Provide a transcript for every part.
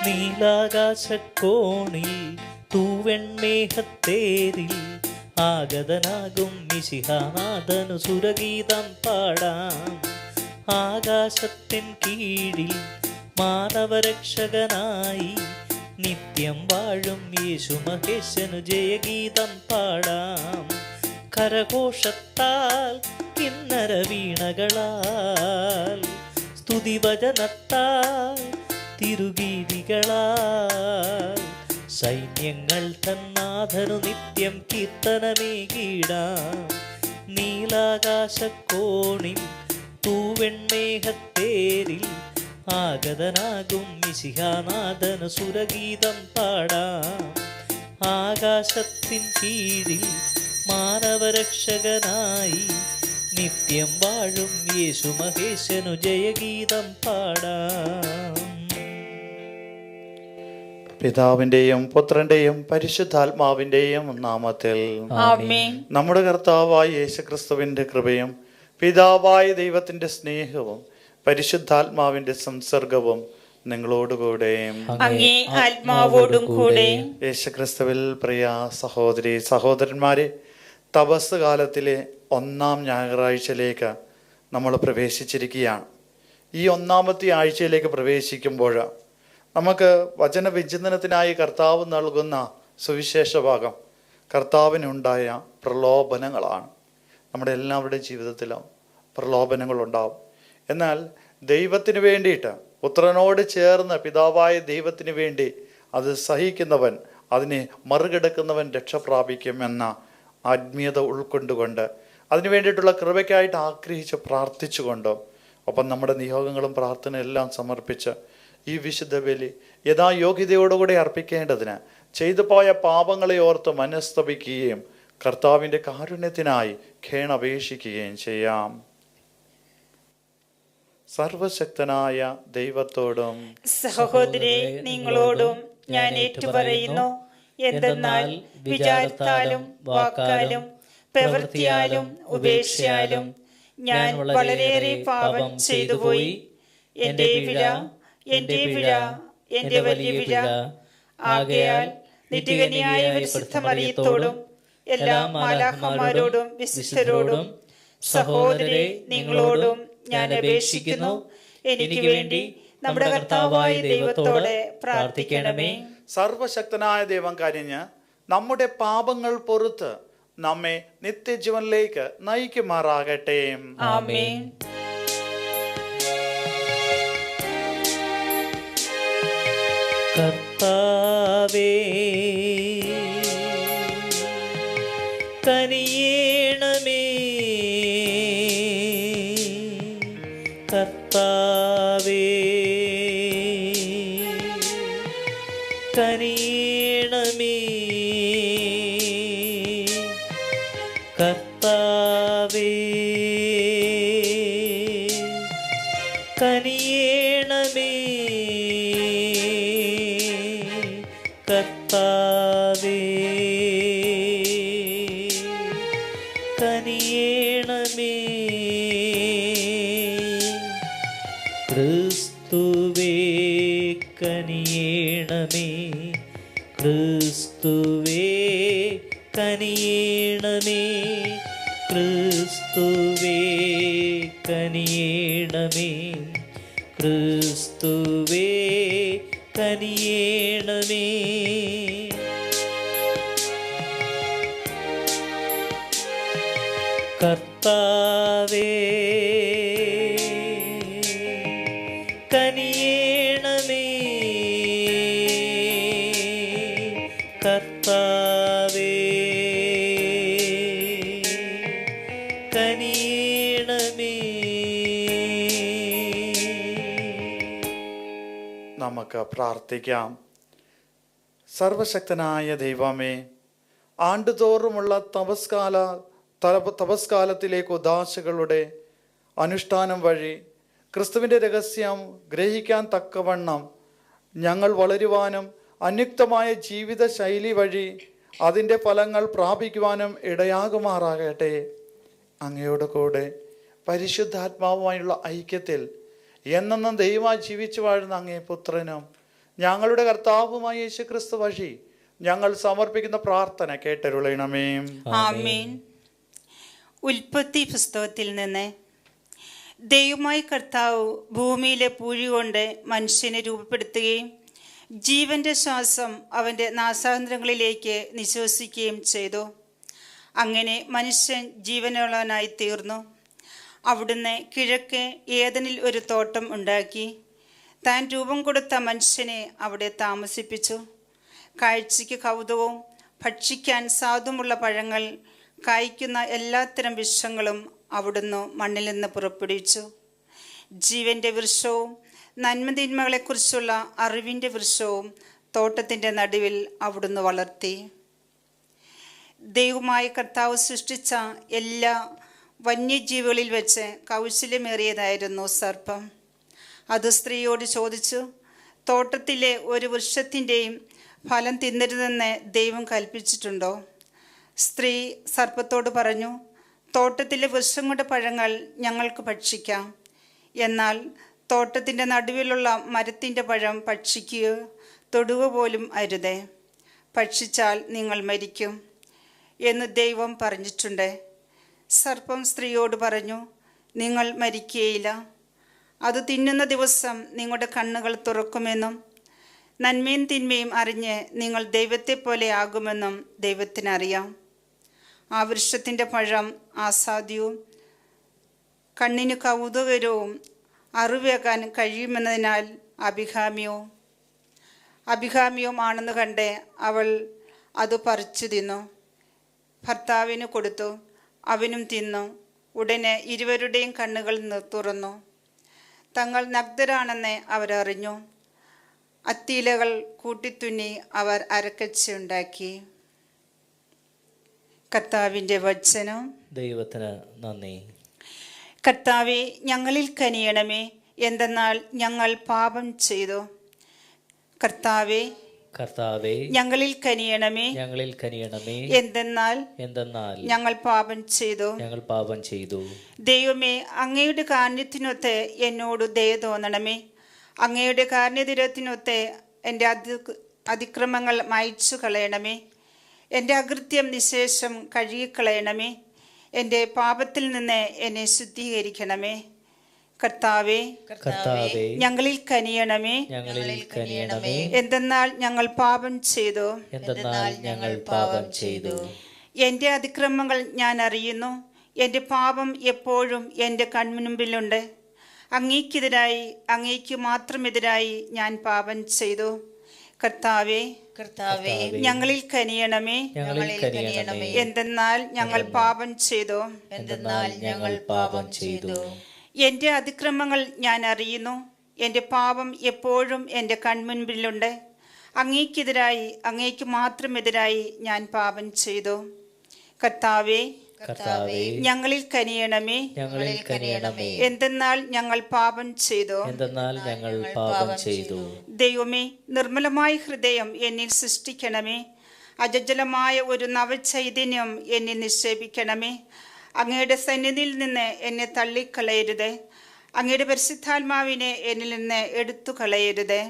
നീലാകാശക്കോണിൽ തൂവെൺമേഘത്തേരിൽ ആഗതനാകും മിശിഹാനാഥനു സുരഗീതം പാടാം. ആകാശത്തിൻ കീഴിൽ മാനവരക്ഷകനായി നിത്യം വാഴും യേശു മഹേശനു ജയഗീതം പാടാം. കരഘോഷത്താൽ കിന്നര വീണകളാൽ സ്തുതിവചനത്താൽ തിരുഗീതികളാൽ സൈന്യങ്ങൾ തന്നാഥനു നിത്യം കീർത്തനമേകിടാം. നീലാകാശക്കോണിൽ തൂവെൺമേഘത്തേരിൽ ആഗതനാകും മിശിഹാനാഥനു സുരഗീതം പാടാം. ആകാശത്തിൻ കീഴിൽ മാനവരക്ഷകനായി നിത്യം വാഴും യേശു മഹേശനു ജയഗീതം പാടാം. പിതാവിന്റെയും പുത്രന്റെയും പരിശുദ്ധാത്മാവിന്റെയും നാമത്തിൽ ആമേൻ. നമ്മുടെ കർത്താവായ യേശുക്രിസ്തുവിന്റെ കൃപയും പിതാവായ ദൈവത്തിന്റെ സ്നേഹവും പരിശുദ്ധാത്മാവിന്റെ സംസർഗവും നിങ്ങളോടുകൂടെ അങ്ങേ ആത്മാവോടും കൂടെ. യേശുക്രിസ്തുവിൽ പ്രിയ സഹോദരി സഹോദരന്മാരെ, തപസ് കാലത്തിലെ 1-ാം ഞായറാഴ്ചയിലേക്ക് നമ്മൾ പ്രവേശിച്ചിരിക്കുകയാണ്. ഈ 1-ാമത്തെ ആഴ്ചയിലേക്ക് പ്രവേശിക്കുമ്പോൾ നമുക്ക് വചനവിചിന്തനത്തിനായി കർത്താവ് നൽകുന്ന സുവിശേഷ ഭാഗം കർത്താവിനുണ്ടായ പ്രലോഭനങ്ങളാണ്. നമ്മുടെ എല്ലാവരുടെയും ജീവിതത്തിലും പ്രലോഭനങ്ങളുണ്ടാവും. എന്നാൽ ദൈവത്തിന് വേണ്ടിയിട്ട്, പുത്രനോട് ചേർന്ന് പിതാവായ ദൈവത്തിന് വേണ്ടി അത് സഹിക്കുന്നവൻ, അതിനെ മറികടക്കുന്നവൻ രക്ഷ പ്രാപിക്കും എന്ന ആത്മീയത ഉൾക്കൊണ്ടുകൊണ്ട് അതിനു വേണ്ടിയിട്ടുള്ള കൃപയ്ക്കായിട്ട് ആഗ്രഹിച്ച് പ്രാർത്ഥിച്ചുകൊണ്ടും ഒപ്പം നമ്മുടെ നിയോഗങ്ങളും പ്രാർത്ഥന എല്ലാം സമർപ്പിച്ച് ഈ വിശുദ്ധ ബലി യഥായോഗ്യതയോടുകൂടി അർപ്പിക്കേണ്ടതിന് ചെയ്തു പോയ പാപങ്ങളെ ഓർത്ത് മനസ്തപിക്കുകയും കർത്താവിൻ്റെ കാരുണ്യത്തിനായി ഖേണപേക്ഷിക്കുകയും ചെയ്യാം. സർവശക്തനായ ദൈവത്തോടും സഹോദരേ നിങ്ങളോടും ഞാൻ ഏറ്റുപറയുന്നു. എന്തെന്നാൽ വിചാരത്താലും വാക്കാലും പ്രവൃത്തിയാലും ഉപേക്ഷയാലും ഞാൻ വളരെയേറെ പാപം ചെയ്തുപോയി. എൻ്റെ പിഴ, എൻ്റെ പിഴ, എൻ്റെ വലിയ പിഴ. ആകയാൽ നിത്യകന്യായ പരിശുദ്ധ മറിയത്തോടും എല്ലാ മാലാഖമാരോടും വിശുദ്ധരോടും സഹോദരേ നിങ്ങളോടും ഞാൻ അപേക്ഷിക്കുന്നു, എനിക്ക് വേണ്ടി നമ്മുടെ കർത്താവായ ദൈവത്തോട് പ്രാർത്ഥിക്കണമേ. സർവശക്തനായ ദൈവം കനിഞ്ഞ് നമ്മുടെ പാപങ്ങൾ പൊറുത്ത് നമ്മെ നിത്യജീവനിലേക്ക് നയിക്കുമാറാകട്ടെ. ആമേൻ. കർത്താവേ കനിയേണമേ, കർത്താവേ കനിയേണമേ, കർത്താവേ കനിയേണമേ, കർത്താവേ കനിയേണമേ. ക്രിസ്തുവേ കനിയേണമേ, ക്രിസ്തുവേ കനിയേണമേ, ക്രിസ്തുവേ കനിയേണമേ, ക്രിസ്തുവേ കനിയേണമേ. കർത്താവേ കനിയേണമേ, കർത്താവേ കനിയേണമേ. നമുക്ക് പ്രാർത്ഥിക്കാം. സർവശക്തനായ ദൈവമേ, ആണ്ടുതോറുമുള്ള തപസ്കാലത്തിലേക്ക് ഉദാശകളുടെ അനുഷ്ഠാനം വഴി ക്രിസ്തുവിൻ്റെ രഹസ്യം ഗ്രഹിക്കാൻ തക്കവണ്ണം ഞങ്ങൾ വളരുവാനും അന്യുക്തമായ ജീവിത ശൈലി വഴി അതിൻ്റെ ഫലങ്ങൾ പ്രാപിക്കുവാനും ഇടയാകുമാറാകട്ടെ. അങ്ങയോട് കൂടെ പരിശുദ്ധാത്മാവുമായുള്ള ഐക്യത്തിൽ എന്നെന്നും ദൈവമായി ജീവിച്ചു വാഴുന്ന അങ്ങേ പുത്രനും ഞങ്ങളുടെ കർത്താവുമായ യേശുക്രിസ്തു വഴി ഞങ്ങൾ സമർപ്പിക്കുന്ന പ്രാർത്ഥന കേട്ടരുളണമേ. ആമേൻ. ഉൽപ്പത്തി പുസ്തകത്തിൽ നിന്ന്. ദൈവമായ കർത്താവ് ഭൂമിയിലെ പൂഴി കൊണ്ട് മനുഷ്യനെ രൂപപ്പെടുത്തുകയും ജീവന്റെ ശ്വാസം അവൻ്റെ നാസാന്തരങ്ങളിലേക്ക് നിശ്വസിക്കുകയും ചെയ്തു. അങ്ങനെ മനുഷ്യൻ ജീവനുള്ളവനായി തീർന്നു. അവിടുന്ന് കിഴക്ക് ഏദനിൽ ഒരു തോട്ടം ഉണ്ടാക്കി താൻ രൂപം കൊടുത്ത മനുഷ്യനെ അവിടെ താമസിപ്പിച്ചു. കാഴ്ചയ്ക്ക് കൗതുകവും ഭക്ഷിക്കാൻ സ്വാദുമുള്ള പഴങ്ങൾ കായ്ക്കുന്ന എല്ലാത്തരം വൃക്ഷങ്ങളും അവിടുന്ന് മണ്ണിൽ നിന്ന് പുറപ്പെടുവിച്ചു. ജീവന്റെ വൃക്ഷവും നന്മതിന്മകളെക്കുറിച്ചുള്ള അറിവിൻ്റെ വൃക്ഷവും തോട്ടത്തിൻ്റെ നടുവിൽ അവിടുന്ന് വളർത്തി. ദൈവമായ കർത്താവ് സൃഷ്ടിച്ച എല്ലാ വന്യജീവികളിൽ വെച്ച് കൗശല്യമേറിയതായിരുന്നു സർപ്പം. അത് സ്ത്രീയോട് ചോദിച്ചു, തോട്ടത്തിലെ ഒരു വൃക്ഷത്തിൻ്റെയും ഫലം തിന്നരുതെന്ന് ദൈവം കൽപ്പിച്ചിട്ടുണ്ടോ? സ്ത്രീ സർപ്പത്തോട് പറഞ്ഞു, തോട്ടത്തിലെ വൃക്ഷങ്ങളുടെ പഴങ്ങൾ ഞങ്ങൾക്ക് ഭക്ഷിക്കാം, എന്നാൽ തോട്ടത്തിൻ്റെ നടുവിലുള്ള മരത്തിൻ്റെ പഴം ഭക്ഷിക്കുകയോ തൊടുക പോലും അരുതേ, ഭക്ഷിച്ചാൽ നിങ്ങൾ മരിക്കും എന്ന് ദൈവം പറഞ്ഞിട്ടുണ്ട്. സർപ്പം സ്ത്രീയോട് പറഞ്ഞു, നിങ്ങൾ മരിക്കുകയില്ല. അത് തിന്നുന്ന ദിവസം നിങ്ങളുടെ കണ്ണുകൾ തുറക്കുമെന്നും നന്മയും തിന്മയും അറിഞ്ഞ് നിങ്ങൾ ദൈവത്തെ പോലെ ആകുമെന്നും ദൈവത്തിനറിയാം. ആ വൃക്ഷത്തിൻ്റെ പഴം ആസ്വാദ്യവും കണ്ണിന് കൗതുകരവും അറിവേകാൻ കഴിയുമെന്നതിനാൽ അഭികാമ്യവും ആണെന്ന് കണ്ട് അവൾ അത് പറിച്ചു തിന്നു. ഭർത്താവിന് കൊടുത്തു, അവനും തിന്നു. ഉടനെ ഇരുവരുടെയും കണ്ണുകൾ തുറന്നു. തങ്ങൾ നഗ്നരാണെന്ന് അവരറിഞ്ഞു. അത്തിയിലകൾ കൂട്ടിത്തുന്നി അവർ അരക്കച്ചുണ്ടാക്കി. കർത്താവിൻ്റെ വചനം. ദൈവത്തിന് നന്ദി. കർത്താവെ, ഞങ്ങളിൽ കനിയണമേ, എന്തെന്നാൽ ഞങ്ങൾ പാപം ചെയ്തു. കർത്താവെ, ഞങ്ങളിൽ കനിയണമേ, എന്തെന്നാൽ ഞങ്ങൾ പാപം ചെയ്തു. ദൈവമേ, അങ്ങയുടെ കാരുണ്യത്തിനൊത്ത് എന്നോട് ദയ തോന്നണമേ. അങ്ങയുടെ കാരുണ്യതിരത്തിനൊത്ത് എൻ്റെ അതിക്രമങ്ങൾ മായ്ച്ചു കളയണമേ. എൻ്റെ അകൃത്യം നിശേഷം കഴുകിക്കളയണമേ. എൻ്റെ പാപത്തിൽ നിന്ന് എന്നെ ശുദ്ധീകരിക്കണമേ. കർത്താവേ, ഞങ്ങളിൽ കനിയണമേ, എന്തെന്നാൽ ഞങ്ങൾ പാപം ചെയ്തു. എൻ്റെ അതിക്രമങ്ങൾ ഞാൻ അറിയുന്നു. എൻ്റെ പാപം എപ്പോഴും എൻ്റെ കൺമുൻപിലുണ്ട്. അങ്ങേക്ക് മാത്രമെതിരായി ഞാൻ പാപം ചെയ്തു. കർത്താവേ, ഞങ്ങളിൽ കനിയണമേ, എന്തെന്നാൽ ഞങ്ങൾ പാപം ചെയ്തു. എൻ്റെ അതിക്രമങ്ങൾ ഞാൻ അറിയുന്നു. എൻ്റെ പാപം എപ്പോഴും എൻ്റെ കൺമുൻപിലുണ്ട്. അങ്ങേക്ക് മാത്രമെതിരായി ഞാൻ പാപം ചെയ്തു. കർത്താവേ, ഞങ്ങളിൽ കനിയണമേ, എന്തെന്നാൽ ഞങ്ങൾ പാപം ചെയ്തു. ദൈവമേ, നിർമ്മലമായ ഹൃദയം എന്നിൽ സൃഷ്ടിക്കണമേ. അജജലമായ ഒരു നവചൈതന്യം എന്നിൽ നിക്ഷേപിക്കണമേ. അങ്ങയുടെ സന്നിധിയിൽ നിന്ന് എന്നെ തള്ളിക്കളയരുത്. അങ്ങയുടെ പരിശുദ്ധാത്മാവിനെ എന്നിൽ നിന്ന് എടുത്തു കളയരുത്.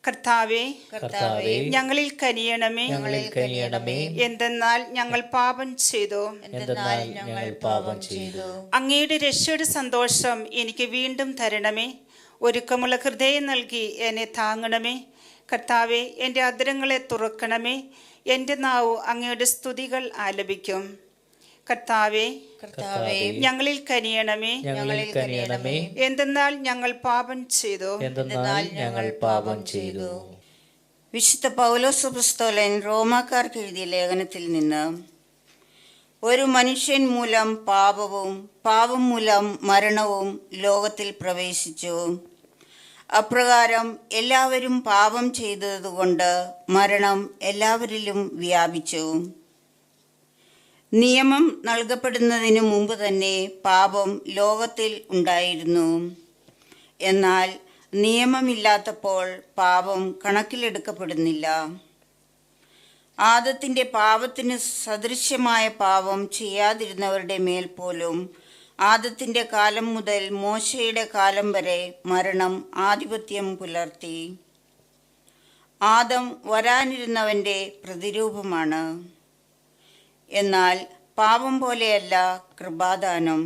കർത്താവേ, ഞങ്ങളിൽ കനിയണമേ, എന്തെന്നാൽ ഞങ്ങൾ പാപം ചെയ്തു. അങ്ങയുടെ രക്ഷയുടെ സന്തോഷം എനിക്ക് വീണ്ടും തരണമേ. ഒരുക്കമുള്ള ഹൃദയം നൽകി എന്നെ താങ്ങണമേ. കർത്താവേ, എൻ്റെ അധരങ്ങളെ തുറക്കണമേ. എൻ്റെ നാവ് അങ്ങയുടെ സ്തുതികൾ ആലപിക്കും. കർത്താവേ, ഞങ്ങളിൽ കനിയണമേ, എന്തെന്നാൽ ഞങ്ങൾ പാപം ചെയ്തു. വിശുദ്ധ പൗലോസ് അപ്പോസ്തലൻ റോമാക്കാർക്ക് എഴുതിയ ലേഖനത്തിൽ നിന്ന്. ഒരു മനുഷ്യൻ മൂലം പാപവും പാപം മൂലം മരണവും ലോകത്തിൽ പ്രവേശിച്ചു. അപ്രകാരം എല്ലാവരും പാപം ചെയ്തതുകൊണ്ട് മരണം എല്ലാവരിലും വ്യാപിച്ചു. നിയമം നൽകപ്പെടുന്നതിന് മുമ്പ് തന്നെ പാപം ലോകത്തിൽ ഉണ്ടായിരുന്നു. എന്നാൽ നിയമമില്ലാത്തപ്പോൾ പാപം കണക്കിലെടുക്കപ്പെടുന്നില്ല. ആദത്തിൻ്റെ പാപത്തിന് സദൃശ്യമായ പാപം ചെയ്യാതിരുന്നവരുടെ മേൽ പോലും ആദത്തിൻ്റെ കാലം മുതൽ മോശയുടെ കാലം വരെ മരണം ആധിപത്യം പുലർത്തി. ആദം വരാനിരുന്നവൻ്റെ പ്രതിരൂപമാണ്. എന്നാൽ പാപം പോലെയല്ല കൃപാദാനം.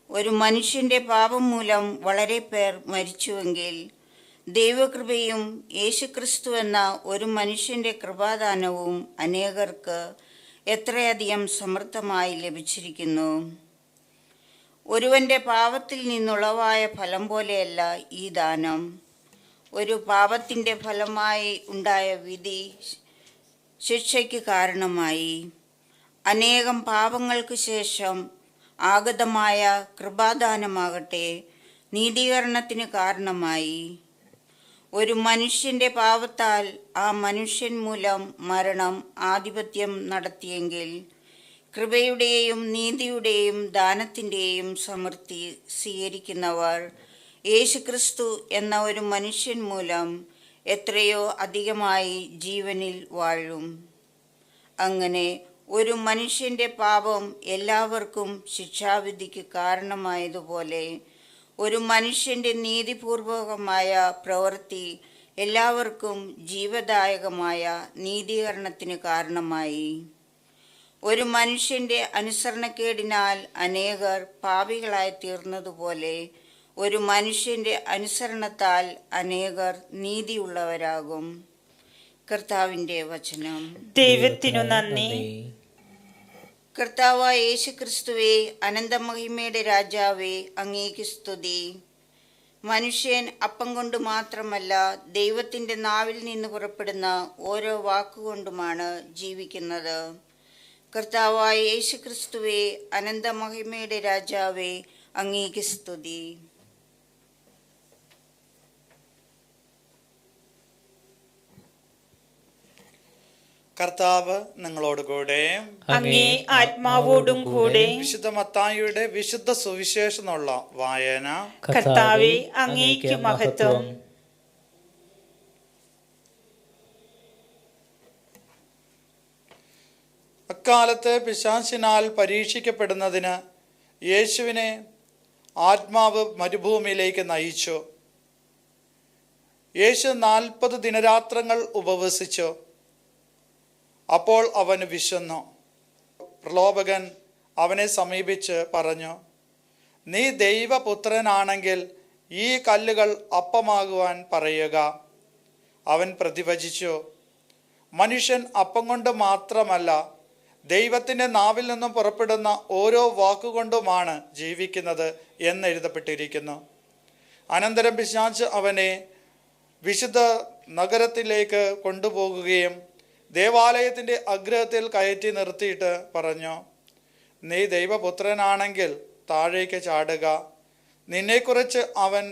ഒരു മനുഷ്യൻ്റെ പാപം മൂലം വളരെ പേർ മരിച്ചുവെങ്കിൽ ദൈവകൃപയും യേശുക്രിസ്തു എന്ന ഒരു മനുഷ്യൻ്റെ കൃപാദാനവും അനേകർക്ക് എത്രയധികം സമൃദ്ധമായി ലഭിച്ചിരിക്കുന്നു. ഒരുവൻ്റെ പാപത്തിൽ നിന്നുളവായ ഫലം പോലെയല്ല ഈ ദാനം. ഒരു പാപത്തിൻ്റെ ഫലമായി ഉണ്ടായ വിധി ശിക്ഷയ്ക്ക് കാരണമായി. അനേകം പാപങ്ങൾക്ക് ശേഷം ആഗതമായ കൃപാദാനമാകട്ടെ നീതീകരണത്തിന് കാരണമായി. ഒരു മനുഷ്യൻ്റെ പാപത്താൽ ആ മനുഷ്യൻ മൂലം മരണം ആധിപത്യം നടത്തിയെങ്കിൽ കൃപയുടെയും നീതിയുടെയും ദാനത്തിൻ്റെയും സമൃദ്ധി സ്വീകരിക്കുന്നവർ യേശുക്രിസ്തു എന്ന ഒരു മനുഷ്യൻ മൂലം എത്രയോ അധികമായി ജീവനിൽ വാഴും. അങ്ങനെ ഒരു മനുഷ്യൻ്റെ പാപം എല്ലാവർക്കും ശിക്ഷാവിധിക്ക് കാരണമായതുപോലെ ഒരു മനുഷ്യൻ്റെ നീതിപൂർവകമായ പ്രവൃത്തി എല്ലാവർക്കും ജീവദായകമായ നീതീകരണത്തിന് കാരണമായി. ഒരു മനുഷ്യൻ്റെ അനുസരണക്കേടിനാൽ അനേകർ പാപികളായി തീർന്നതുപോലെ ഒരു മനുഷ്യൻ്റെ അനുസരണത്താൽ അനേകർ നീതിയുള്ളവരാകും. കർത്താവിൻ്റെ വചനം. ദൈവത്തിനു നന്ദി. കർത്താവായ യേശുക്രിസ്തുവേ, അനന്തമഹിമയുടെ രാജാവേ, അങ്ങേക്ക് സ്തുതി. മനുഷ്യൻ അപ്പം കൊണ്ട് മാത്രമല്ല ദൈവത്തിൻ്റെ നാവിൽ നിന്ന് പുറപ്പെടുന്ന ഓരോ വാക്കുകൊണ്ടുമാണ് ജീവിക്കുന്നത്. കർത്താവായ യേശുക്രിസ്തുവേ, അനന്തമഹിമയുടെ രാജാവേ, അങ്ങേക്ക് സ്തുതി. കർത്താവ് നിങ്ങളോടുകൂടെ. അങ്ങേ ആത്മാവോടും കൂടെ. വിശുദ്ധ മത്തായിയുടെ വിശുദ്ധ സുവിശേഷമുള്ള വായന. കർത്താവേ, അങ്ങേക്ക് മഹത്വം. അക്കാലത്ത് പിശാചിനാൽ പരീക്ഷിക്കപ്പെടുന്നതിന് യേശുവിനെ ആത്മാവ് മരുഭൂമിയിലേക്ക് നയിച്ചു. യേശു 40 ദിനരാത്രങ്ങൾ ഉപവസിച്ചു. അപ്പോൾ അവന് വിശന്നു. പ്രലോഭകൻ അവനെ സമീപിച്ച് പറഞ്ഞു, നീ ദൈവപുത്രനാണെങ്കിൽ ഈ കല്ലുകൾ അപ്പമാകുവാൻ പറയുക. അവൻ പ്രതിവചിച്ചു, മനുഷ്യൻ അപ്പം കൊണ്ട് മാത്രമല്ല ദൈവത്തിൻ്റെ നാവിൽ നിന്നും പുറപ്പെടുന്ന ഓരോ വാക്കുകൊണ്ടുമാണ് ജീവിക്കുന്നത് എന്നെഴുതപ്പെട്ടിരിക്കുന്നു. അനന്തരം പിശാച് അവനെ വിശുദ്ധ നഗരത്തിലേക്ക് കൊണ്ടുപോകുകയും ദേവാലയത്തിൻ്റെ അഗ്രഹത്തിൽ കയറ്റി നിർത്തിയിട്ട് പറഞ്ഞു, നീ ദൈവപുത്രനാണെങ്കിൽ താഴേക്ക് ചാടുക. നിന്നെക്കുറിച്ച് അവൻ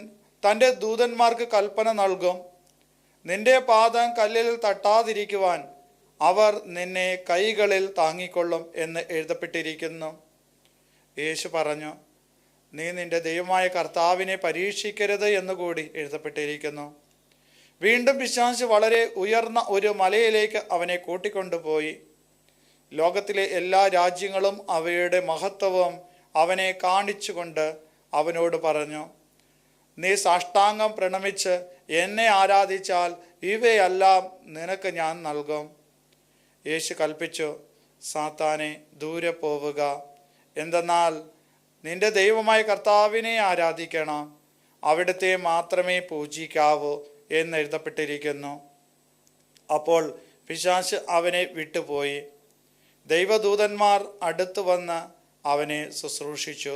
തൻ്റെ ദൂതന്മാർക്ക് കൽപ്പന നൽകും. നിന്റെ പാദം കല്ലിൽ തട്ടാതിരിക്കുവാൻ അവർ നിന്നെ കൈകളിൽ താങ്ങിക്കൊള്ളും എന്ന് എഴുതപ്പെട്ടിരിക്കുന്നു. യേശു പറഞ്ഞു, നീ നിന്റെ ദൈവമായ കർത്താവിനെ പരീക്ഷിക്കരുത് എന്നുകൂടി എഴുതപ്പെട്ടിരിക്കുന്നു. വീണ്ടും പിശാച് വളരെ ഉയർന്ന ഒരു മലയിലേക്ക് അവനെ കൂട്ടിക്കൊണ്ടുപോയി. ലോകത്തിലെ എല്ലാ രാജ്യങ്ങളും അവയുടെ മഹത്വവും അവനെ കാണിച്ചുകൊണ്ട് അവനോട് പറഞ്ഞു, നീ സാഷ്ടാംഗം പ്രണമിച്ച് എന്നെ ആരാധിച്ചാൽ ഇവയെല്ലാം നിനക്ക് ഞാൻ നൽകും. യേശു കൽപ്പിച്ചു, സാത്താനെ ദൂരെ പോവുക. എന്തെന്നാൽ നിന്റെ ദൈവമായ കർത്താവിനെ ആരാധിക്കണം, അവിടുത്തെ മാത്രമേ പൂജിക്കാവൂ എന്നെഴുതപ്പെട്ടിരിക്കുന്നു. അപ്പോൾ പിശാച് അവനെ വിട്ടുപോയി. ദൈവദൂതന്മാർ അടുത്തു വന്ന് അവനെ ശുശ്രൂഷിച്ചു.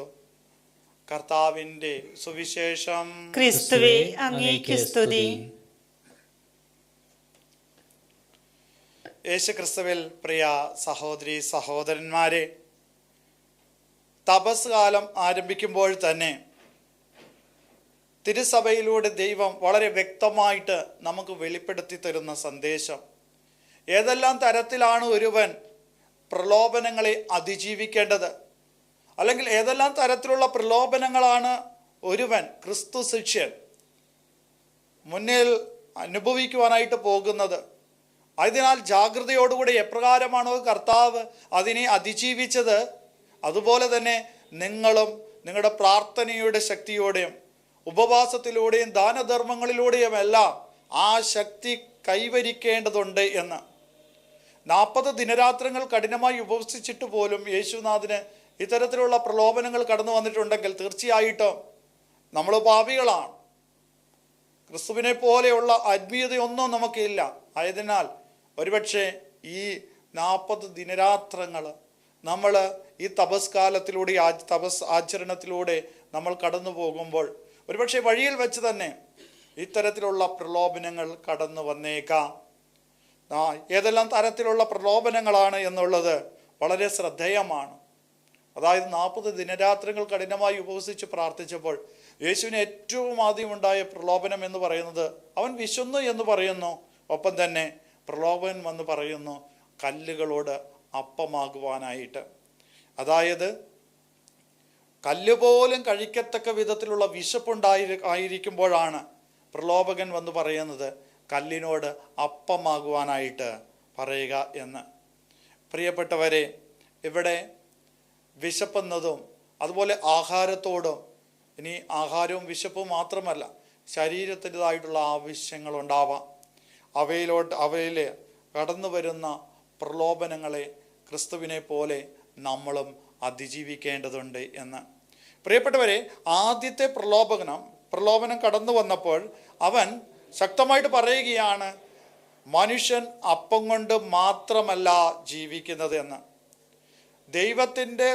കർത്താവിൻ്റെ സുവിശേഷം. ക്രിസ്തുവേ, അങ്ങേക്ക് സ്തുതി. യേശുക്രിസ്തുവിൽ പ്രിയ സഹോദരി സഹോദരന്മാരെ, തപസ് കാലം ആരംഭിക്കുമ്പോൾ തന്നെ തിരുസഭയിലൂടെ ദൈവം വളരെ വ്യക്തമായിട്ട് നമുക്ക് വെളിപ്പെടുത്തി തരുന്ന സന്ദേശം, ഏതെല്ലാം തരത്തിലാണ് ഒരുവൻ പ്രലോഭനങ്ങളെ അതിജീവിക്കേണ്ടത്, അല്ലെങ്കിൽ ഏതെല്ലാം തരത്തിലുള്ള പ്രലോഭനങ്ങളാണ് ഒരുവൻ ക്രിസ്തു ശിഷ്യൻ മുന്നിൽ അനുഭവിക്കുവാനായിട്ട് പോകുന്നത്. അതിനാൽ ജാഗ്രതയോടുകൂടി എപ്രകാരമാണോ കർത്താവ് അതിനെ അതിജീവിച്ചത്, അതുപോലെ തന്നെ നിങ്ങളും നിങ്ങളുടെ പ്രാർത്ഥനയുടെ ശക്തിയോടെയും ഉപവാസത്തിലൂടെയും ദാനധർമ്മങ്ങളിലൂടെയും എല്ലാം ആ ശക്തി കൈവരിക്കേണ്ടതുണ്ട് എന്ന്. 40 ദിനരാത്രങ്ങൾ കഠിനമായി ഉപവസിച്ചിട്ട് പോലും യേശുനാഥന് ഇത്തരത്തിലുള്ള പ്രലോഭനങ്ങൾ കടന്നു വന്നിട്ടുണ്ടെങ്കിൽ തീർച്ചയായിട്ടും നമ്മൾ പാപികളാണ്. ക്രിസ്തുവിനെ പോലെയുള്ള ആത്മീയതയൊന്നും നമുക്കില്ല. ആയതിനാൽ ഒരുപക്ഷെ ഈ 40 ദിനരാത്രങ്ങൾ നമ്മൾ ഈ തപസ്കാലത്തിലൂടെ തപസ് ആചരണത്തിലൂടെ നമ്മൾ കടന്നു പോകുമ്പോൾ ഒരുപക്ഷെ വഴിയിൽ വെച്ച് തന്നെ ഇത്തരത്തിലുള്ള പ്രലോഭനങ്ങൾ കടന്നു വന്നേക്കാം. ഏതെല്ലാം തരത്തിലുള്ള പ്രലോഭനങ്ങളാണ് എന്നുള്ളത് വളരെ ശ്രദ്ധേയമാണ്. അതായത് 40 ദിനരാത്രങ്ങൾ കഠിനമായി ഉപവസിച്ച് പ്രാർത്ഥിച്ചപ്പോൾ യേശുവിന് ഏറ്റവും ആദ്യം ഉണ്ടായ പ്രലോഭനം എന്ന് പറയുന്നത് അവൻ വിശന്നു എന്ന് പറയുന്നു. ഒപ്പം തന്നെ പ്രലോഭൻ വന്ന് പറയുന്നു കല്ലുകളോട് അപ്പമാകുവാനായിട്ട്. അതായത് കല്ലുപോലും കഴിക്കത്തക്ക വിധത്തിലുള്ള ആയിരിക്കുമ്പോഴാണ് പ്രലോഭകൻ വന്ന് പറയുന്നത് കല്ലിനോട് അപ്പമാകുവാനായിട്ട് പറയുക എന്ന്. പ്രിയപ്പെട്ടവരെ, ഇവിടെ വിശപ്പെന്നതും അതുപോലെ ആഹാരത്തോടും, ഇനി ആഹാരവും വിശപ്പും മാത്രമല്ല, ശരീരത്തിൻ്റെതായിട്ടുള്ള ആവശ്യങ്ങളുണ്ടാവാം. അവയിൽ കടന്നു വരുന്ന പ്രലോഭനങ്ങളെ ക്രിസ്തുവിനെ പോലെ നമ്മളും അതിജീവിക്കേണ്ടതുണ്ട് എന്ന്. പ്രിയപ്പെട്ടവരെ, ആദ്യത്തെ പ്രലോഭനം കടന്നു വന്നപ്പോൾ അവൻ ശക്തമായിട്ട് പറയുകയാണ് മനുഷ്യൻ അപ്പം കൊണ്ട് മാത്രമല്ല ജീവിക്കുന്നത് എന്ന്. ദൈവത്തിൻ്റെ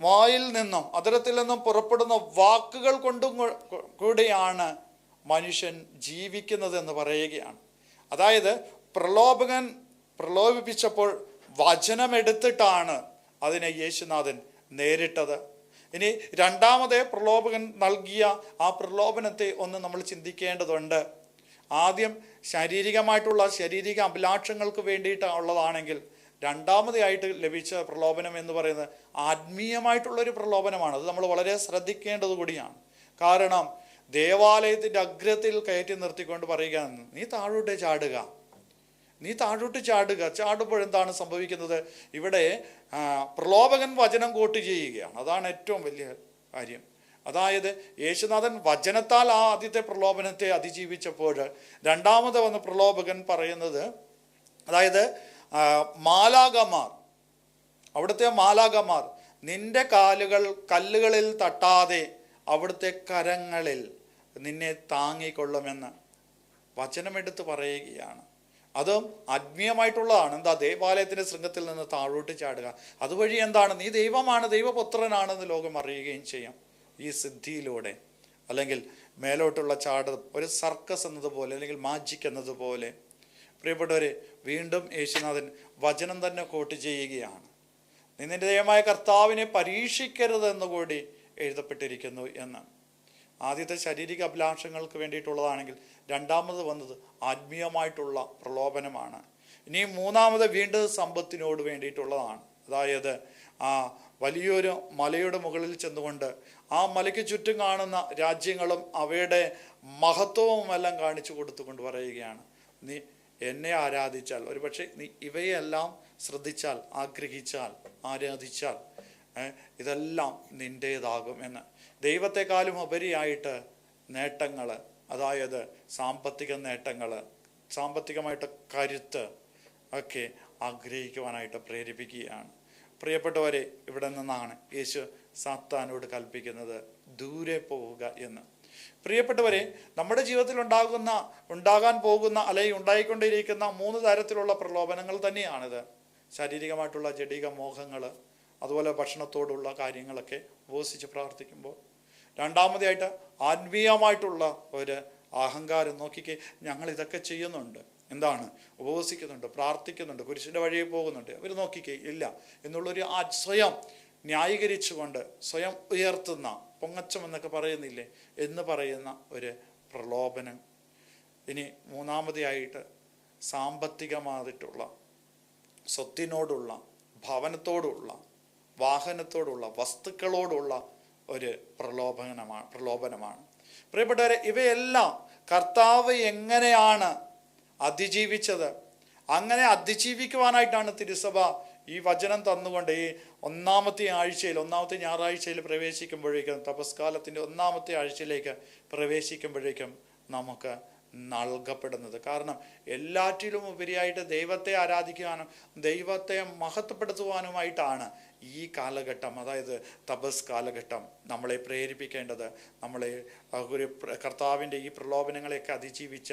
വായിൽ നിന്നും അതരത്തിൽ നിന്നും പുറപ്പെടുന്ന വാക്കുകൾ കൊണ്ടും കൂടെയാണ് മനുഷ്യൻ ജീവിക്കുന്നത് എന്ന് പറയുകയാണ്. അതായത് പ്രലോഭകൻ പ്രലോഭിപ്പിച്ചപ്പോൾ വചനമെടുത്തിട്ടാണ് അതിനെ യേശുനാഥൻ നേരിട്ടത്. ഇനി രണ്ടാമത് പ്രലോഭകൻ നൽകിയ ആ പ്രലോഭനത്തെ ഒന്ന് നമ്മൾ ചിന്തിക്കേണ്ടതുണ്ട്. ആദ്യം ശാരീരിക അഭിലാഷങ്ങൾക്ക് വേണ്ടിയിട്ടുള്ളതാണെങ്കിൽ രണ്ടാമതായിട്ട് ലഭിച്ച പ്രലോഭനം എന്ന് പറയുന്നത് ആത്മീയമായിട്ടുള്ളൊരു പ്രലോഭനമാണ്. അത് നമ്മൾ വളരെ ശ്രദ്ധിക്കേണ്ടത് കൂടിയാണ്. കാരണം ദേവാലയത്തിൻ്റെ അഗ്രത്തിൽ കയറ്റി നിർത്തിക്കൊണ്ട് പറയുക, നീ താഴോട്ട് ചാടുക. ചാടുമ്പോഴെന്താണ് സംഭവിക്കുന്നത്? ഇവിടെ പ്രലോഭകൻ വചനം കോട്ട് ചെയ്യുകയാണ്. അതാണ് ഏറ്റവും വലിയ കാര്യം. അതായത് യേശുനാഥൻ വചനത്താൽ ആ ആദ്യത്തെ പ്രലോഭനത്തെ അതിജീവിച്ചപ്പോൾ രണ്ടാമത് വന്ന പ്രലോഭകൻ പറയുന്നത്, അതായത് അവിടുത്തെ മാലാഖമാർ നിന്റെ കാലുകൾ കല്ലുകളിൽ തട്ടാതെ അവിടുത്തെ കരങ്ങളിൽ നിന്നെ താങ്ങിക്കൊള്ളുമെന്ന് വചനമെടുത്ത് പറയുകയാണ്. അതും ആത്മീയമായിട്ടുള്ളതാണ്. എന്താ? ദേവാലയത്തിൻ്റെ ശൃംഗത്തിൽ നിന്ന് താഴോട്ട് ചാടുക. അതുവഴി എന്താണ്? നീ ദൈവമാണ്, ദൈവപുത്രനാണെന്ന് ലോകം അറിയുകയും ചെയ്യും ഈ സിദ്ധിയിലൂടെ. അല്ലെങ്കിൽ മേലോട്ടുള്ള ചാട് ഒരു സർക്കസ് എന്നതുപോലെ, അല്ലെങ്കിൽ മാജിക് എന്നതുപോലെ. പ്രിയപ്പെട്ടവരെ, വീണ്ടും യേശുനാഥൻ വചനം തന്നെ കോട്ട് ചെയ്യുകയാണ്. നിന്റെ ദൈവമായ കർത്താവിനെ പരീക്ഷിക്കരുതെന്ന് കൂടി എഴുതപ്പെട്ടിരിക്കുന്നു എന്ന്. ആദ്യത്തെ ശാരീരിക അഭിലാഷങ്ങൾക്ക് വേണ്ടിയിട്ടുള്ളതാണെങ്കിൽ രണ്ടാമത് വന്നത് ആത്മീയമായിട്ടുള്ള പ്രലോഭനമാണ്. ഇനി മൂന്നാമത് വീണ്ടും സമ്പത്തിനോട് വേണ്ടിയിട്ടുള്ളതാണ്. അതായത് വലിയൊരു മലയുടെ മുകളിൽ ചെന്നുകൊണ്ട് ആ മലയ്ക്ക് ചുറ്റും കാണുന്ന രാജ്യങ്ങളും അവയുടെ മഹത്വവും എല്ലാം കാണിച്ചു കൊടുത്തുകൊണ്ട് പറയുകയാണ്, നീ എന്നെ ആരാധിച്ചാൽ, ഒരുപക്ഷെ നീ ഇവയെല്ലാം ശ്രദ്ധിച്ചാൽ, ആഗ്രഹിച്ചാൽ, ആരാധിച്ചാൽ ഇതെല്ലാം നിൻ്റേതാകും എന്ന്. ദൈവത്തെക്കാളും ഉപരിയായിട്ട് നേട്ടങ്ങൾ, അതായത് സാമ്പത്തിക നേട്ടങ്ങൾ, സാമ്പത്തികമായിട്ട് കരുത്ത് ഒക്കെ ആഗ്രഹിക്കുവാനായിട്ട് പ്രേരിപ്പിക്കുകയാണ്. പ്രിയപ്പെട്ടവരെ, ഇവിടെ നിന്നാണ് യേശു സാത്താനോട് കൽപ്പിക്കുന്നത് ദൂരെ പോവുക എന്ന്. പ്രിയപ്പെട്ടവരെ, നമ്മുടെ ജീവിതത്തിൽ ഉണ്ടാകാൻ പോകുന്ന അല്ലെങ്കിൽ ഉണ്ടായിക്കൊണ്ടിരിക്കുന്ന 3 തരത്തിലുള്ള പ്രലോഭനങ്ങൾ തന്നെയാണിത്. ശാരീരികമായിട്ടുള്ള ജഡിക മോഹങ്ങൾ, അതുപോലെ ഭക്ഷണത്തോടുള്ള കാര്യങ്ങളൊക്കെ ഉപവസിച്ച് പ്രാർത്ഥിക്കുമ്പോൾ. രണ്ടാമതായിട്ട് ആത്മീയമായിട്ടുള്ള ഒരു അഹങ്കാരം. നോക്കിക്കേ, ഞങ്ങൾ ഇതൊക്കെ ചെയ്യുന്നുണ്ട്, എന്താണ്? ഉപവസിക്കുന്നുണ്ട്, പ്രാർത്ഥിക്കുന്നുണ്ട്, കുരിശിൻ്റെ വഴിയിൽ പോകുന്നുണ്ട്, അവർ നോക്കിക്കേ ഇല്ല എന്നുള്ളൊരു സ്വയം ന്യായീകരിച്ചുകൊണ്ട് സ്വയം ഉയർത്തുന്ന, പൊങ്ങച്ചം എന്നൊക്കെ പറയുന്നില്ലേ എന്ന് പറയുന്ന ഒരു പ്രലോഭനം. ഇനി മൂന്നാമതായിട്ട് സാമ്പത്തികമായിട്ടുള്ള, സ്വത്തിനോടുള്ള, ഭവനത്തോടുള്ള, വാഹനത്തോടുള്ള, വസ്തുക്കളോടുള്ള ഒരു പ്രലോഭനമാണ്. പ്രിയപ്പെട്ടവരെ, ഇവയെല്ലാം കർത്താവ് എങ്ങനെയാണ് അതിജീവിച്ചത്? അങ്ങനെ അതിജീവിക്കുവാനായിട്ടാണ് തിരുസഭ ഈ വചനം തന്നുകൊണ്ട് ഈ ഒന്നാമത്തെ ഞായറാഴ്ചയിൽ പ്രവേശിക്കുമ്പോഴേക്കും, തപസ്കാലത്തിൻ്റെ ഒന്നാമത്തെ ആഴ്ചയിലേക്ക് പ്രവേശിക്കുമ്പോഴേക്കും നമുക്ക് നൽകപ്പെടുന്നത്. കാരണം എല്ലാറ്റിലും ഉപരിയായിട്ട് ദൈവത്തെ ആരാധിക്കുവാനും ദൈവത്തെ മഹത്വപ്പെടുത്തുവാനുമായിട്ടാണ് ഈ കാലഘട്ടം, അതായത് തപസ് കാലഘട്ടം നമ്മളെ പ്രേരിപ്പിക്കേണ്ടത്. നമ്മളെ ഒരു കർത്താവിൻ്റെ ഈ പ്രലോഭനങ്ങളെയൊക്കെ അതിജീവിച്ച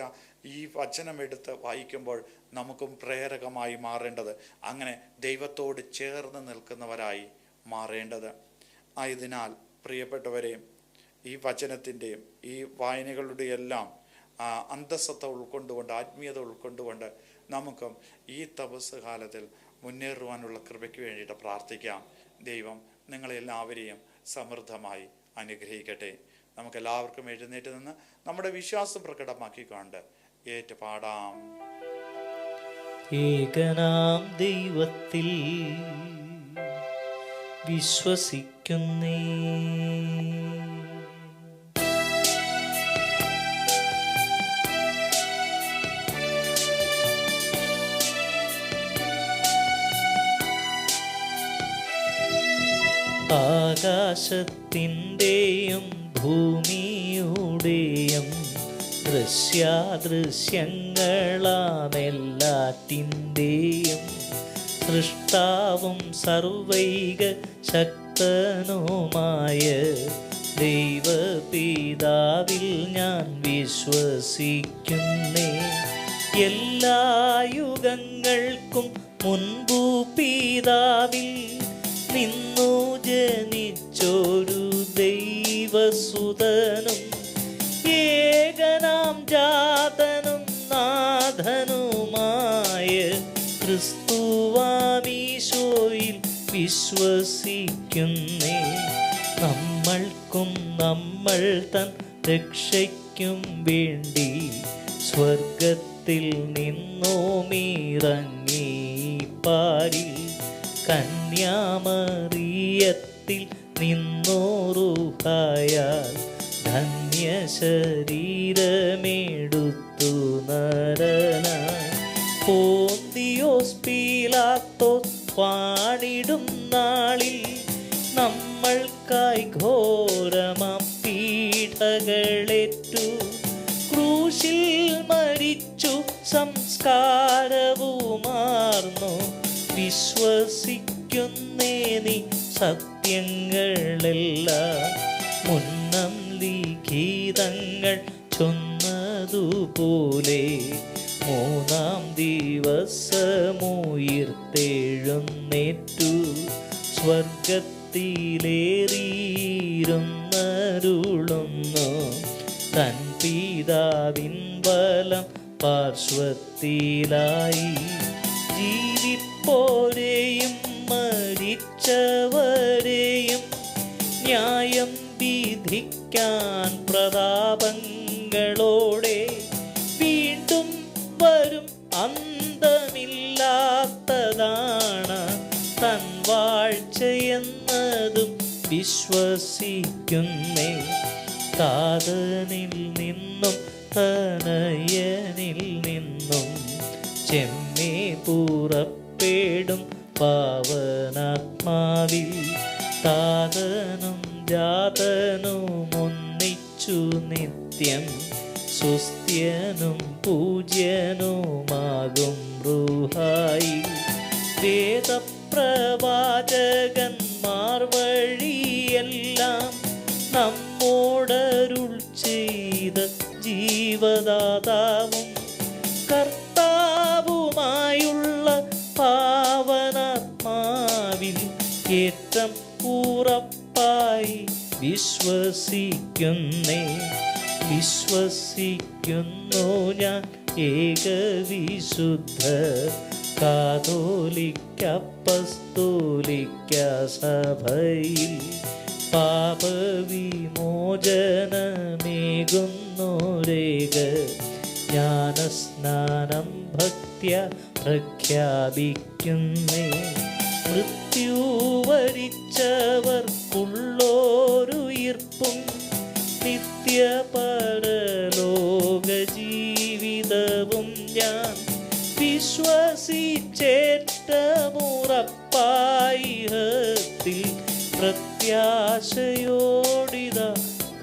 ഈ വചനം എടുത്ത് വായിക്കുമ്പോൾ നമുക്കും പ്രേരകമായി മാറേണ്ടത്, അങ്ങനെ ദൈവത്തോട് ചേർന്ന് നിൽക്കുന്നവരായി മാറേണ്ടത്. ആയതിനാൽ പ്രിയപ്പെട്ടവരെ, ഈ വചനത്തിൻ്റെയും ഈ വായനകളുടെ എല്ലാം അന്തസ്സത്ത ഉൾക്കൊണ്ടുകൊണ്ട്, ആത്മീയത ഉൾക്കൊണ്ടുകൊണ്ട് നമുക്കും ഈ തപസ് കാലത്തിൽ മുന്നേറുവാനുള്ള കൃപയ്ക്ക് വേണ്ടിയിട്ട് പ്രാർത്ഥിക്കാം. ദൈവം നിങ്ങളെല്ലാവരെയും സമൃദ്ധമായി അനുഗ്രഹിക്കട്ടെ. നമുക്കെല്ലാവർക്കും എഴുന്നേറ്റ് നിന്ന് നമ്മുടെ വിശ്വാസം പ്രകടമാക്കിക്കൊണ്ട് ഏറ്റുപാടാം. ഏകനാം ദൈവത്തിൽ വിശ്വസിക്കുന്നേ, ആകാശത്തിൻ്റെയും ഭൂമിയുടെയും ദൃശ്യാദൃശ്യങ്ങളാമെല്ലാറ്റിൻ്റെയും സൃഷ്ടാവും സർവൈക ശക്തനുമായ ദൈവപിതാവിൽ ഞാൻ വിശ്വസിക്കുന്നേ. എല്ലാ യുഗങ്ങൾക്കും മുൻപു പിതാവിൽ നിന്നു ജനിച്ചൊരു ദൈവസുതനും ഏകനാം ജാതനും നാഥനുമായ ക്രിസ്തുവാമീശോയിൽ വിശ്വസിക്കുന്നേ. നമ്മൾക്കും നമ്മൾ തൻ രക്ഷയ്ക്കും വേണ്ടി സ്വർഗത്തിൽ നിന്നോമിറങ്ങി പാരിൽ കന്യാമറിയത്തിൽ നിന്നോറുഹായാൽ ധന്യ ശരീരമെടുത്തു നരനായി പോന്തിയോസ് പീലാത്തോസ് വാണിടും നാളിൽ നമ്മൾക്കായി ഘോരമാം പീഡകളേറ്റു ക്രൂശിൽ മരിച്ചു സംസ്കാരവുമാർന്നു വിശ്വസിക്കുന്നേ നീ സത്യങ്ങളെല്ലാം മുന്നം ലിഖിതങ്ങൾ ചൊന്നതുപോലെ മൂന്നാം ദിവസമുയിർത്തെഴുന്നേറ്റു സ്വർഗത്തിലേറിയിരുന്നരുളുന്നു തൻ പിതാവിൻ ബലം പാർശ്വത്തിലായി. ജീവിപ്പോരെയും മരിച്ചവരെയും ന്യായം വിധിക്കാൻ പ്രതാപങ്ങളോടെ വീണ്ടും വരും. അന്തമില്ലാത്തതാണ് തൻ വാഴ്ചയെന്നതും വിശ്വസിക്കുന്നേ. താതനിൽ നിന്നും തനയനിൽ നിന്നും ചെമ്മേ പുറപ്പെടും പാവനാത്മാവിൽ താതനും ജാതനും ഒന്നിച്ചു നിത്യം സുസ്ഥ്യനും പൂജ്യനുമാകും റൂഹായി. വേദപ്രവാചകന്മാർ വഴിയെല്ലാം നമ്മോടരുൾ ചെയ്ത ജീവദാതാവും കർത്താവുമായുള്ള പാവനാത്മാവിൽ ഏറ്റം ഉറപ്പായി വിശ്വസിക്കുന്നേ. വിശ്വസിക്കുന്നു ഞാൻ ഏകവിശുദ്ധ കാതോലിക്ക അപ്പസ്തോലിക്ക സഭയിൽ പാപവിമോചനമേകുന്നോരേക ജ്ഞാനസ്നാനം ഭക്ത്യ പ്രഖ്യാപിക്കുന്നേ. മൃത്യു വരിച്ചവർക്കുള്ളോരുയിർപ്പും നിത്യ പരലോക ജീവിതവും ഞാൻ വിശ്വസിച്ചേറ്റമുറപ്പായിഹത്തിൽ പ്രത്യാശയോടിത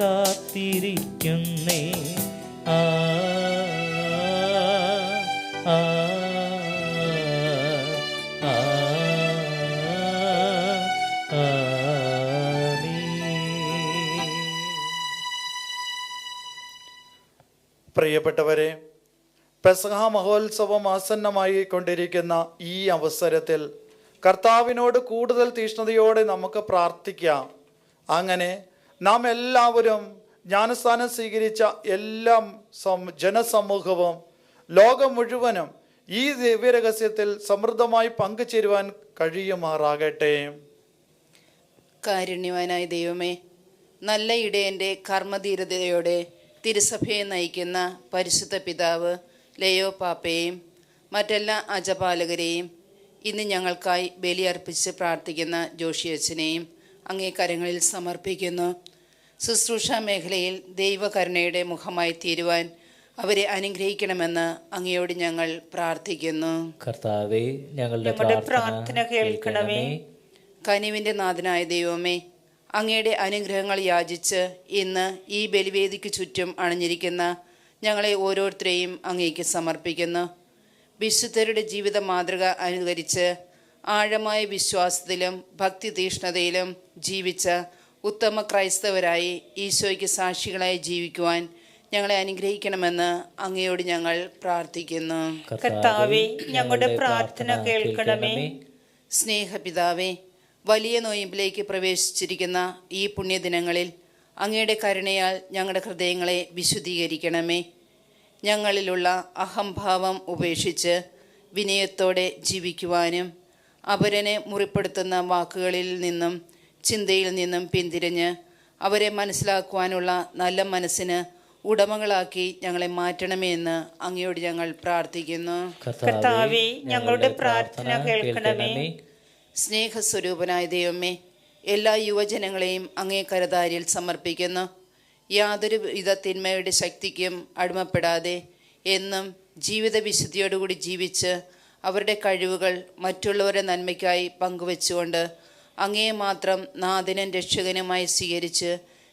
കാത്തിരിക്കുന്നേ. ആ ആ ആ ആമീൻ. പ്രിയപ്പെട്ടവരെ, പെസഹ മഹോത്സവം ആസന്നമായി കൊണ്ടിരിക്കുന്ന ഈ അവസരത്തിൽ കർത്താവിനോട് കൂടുതൽ തീഷ്ണതയോടെ നമുക്ക് പ്രാർത്ഥിക്കാം. അങ്ങനെ നാം എല്ലാവരും ജ്ഞാനസ്നാനം സ്വീകരിച്ച എല്ലാ ജനസമൂഹവും ലോകം മുഴുവനും ഈ ദിവ്യരഹസ്യത്തിൽ സമൃദ്ധമായി പങ്കുചേരുവാൻ കഴിയുമാറാകട്ടെ. കാരുണ്യവാനായ ദൈവമേ, നല്ല ഇടയൻ്റെ കർമ്മധീരതയോടെ തിരുസഭയെ നയിക്കുന്ന പരിശുദ്ധ പിതാവ് ലയോ പാപ്പയെയും മറ്റെല്ലാ അജപാലകരെയും ഇന്ന് ഞങ്ങൾക്കായി ബലിയർപ്പിച്ച് പ്രാർത്ഥിക്കുന്ന ജോഷിയച്ചനെയും അങ്ങേ കരങ്ങളിൽ സമർപ്പിക്കുന്നു. ശുശ്രൂഷ മേഖലയിൽ ദൈവകരുണയുടെ മുഖമായി തീരുവാൻ അവരെ അനുഗ്രഹിക്കണമെന്ന് അങ്ങയോട് ഞങ്ങൾ പ്രാർത്ഥിക്കുന്നു. കർത്താവേ, ഞങ്ങളുടെ പ്രാർത്ഥന കേൾക്കണമേ. കനിവിൻ്റെ നാഥനായ ദൈവമേ, അങ്ങയുടെ അനുഗ്രഹങ്ങൾ യാചിച്ച് ഇന്ന് ഈ ബലിവേദിക്ക് ചുറ്റും അണിഞ്ഞിരിക്കുന്ന ഞങ്ങളെ ഓരോരുത്തരെയും അങ്ങേക്ക് സമർപ്പിക്കുന്നു. വിശുദ്ധരുടെ ജീവിത മാതൃക അനുകരിച്ച് ആഴമായ വിശ്വാസത്തിലും ഭക്തി തീഷ്ണതയിലും ജീവിച്ച ഉത്തമ ക്രൈസ്തവരായി ഈശോയ്ക്ക് സാക്ഷികളായി ജീവിക്കുവാൻ ഞങ്ങളെ അനുഗ്രഹിക്കണമെന്ന് അങ്ങയോട് ഞങ്ങൾ പ്രാർത്ഥിക്കുന്നു. കർത്താവേ, ഞങ്ങളുടെ പ്രാർത്ഥന കേൾക്കണമേ. സ്നേഹപിതാവേ, വലിയ നോയമ്പിലേക്ക് പ്രവേശിച്ചിരിക്കുന്ന ഈ പുണ്യദിനങ്ങളിൽ അങ്ങയുടെ കരുണയാൽ ഞങ്ങളുടെ ഹൃദയങ്ങളെ വിശുദ്ധീകരിക്കണമേ. ഞങ്ങളിലുള്ള അഹംഭാവം ഉപേക്ഷിച്ച് വിനയത്തോടെ ജീവിക്കുവാനും അവരനെ മുറിപ്പെടുത്തുന്ന വാക്കുകളിൽ നിന്നും ചിന്തയിൽ നിന്നും പിന്തിരിഞ്ഞ് അവരെ മനസ്സിലാക്കുവാനുള്ള നല്ല മനസ്സിന് ഉടമകളാക്കി ഞങ്ങളെ മാറ്റണമേ എന്ന് അങ്ങയോട് ഞങ്ങൾ പ്രാർത്ഥിക്കുന്നു. കർത്താവേ, ഞങ്ങളുടെ പ്രാർത്ഥന കേൾക്കണമേ. സ്നേഹസ്വരൂപനായ ദൈവമേ, എല്ലാ യുവജനങ്ങളെയും അങ്ങേ കരതാരിൽ സമർപ്പിക്കുന്നു. യാതൊരു വിധ തിന്മയുടെ ശക്തിക്കും അടിമപ്പെടാതെ എന്നും ജീവിത വിശുദ്ധിയോടുകൂടി ജീവിച്ച് അവരുടെ കഴിവുകൾ മറ്റുള്ളവരുടെ നന്മയ്ക്കായി പങ്കുവെച്ചുകൊണ്ട് അങ്ങേ മാത്രം നാഥനും രക്ഷകനുമായി സ്വീകരിച്ച്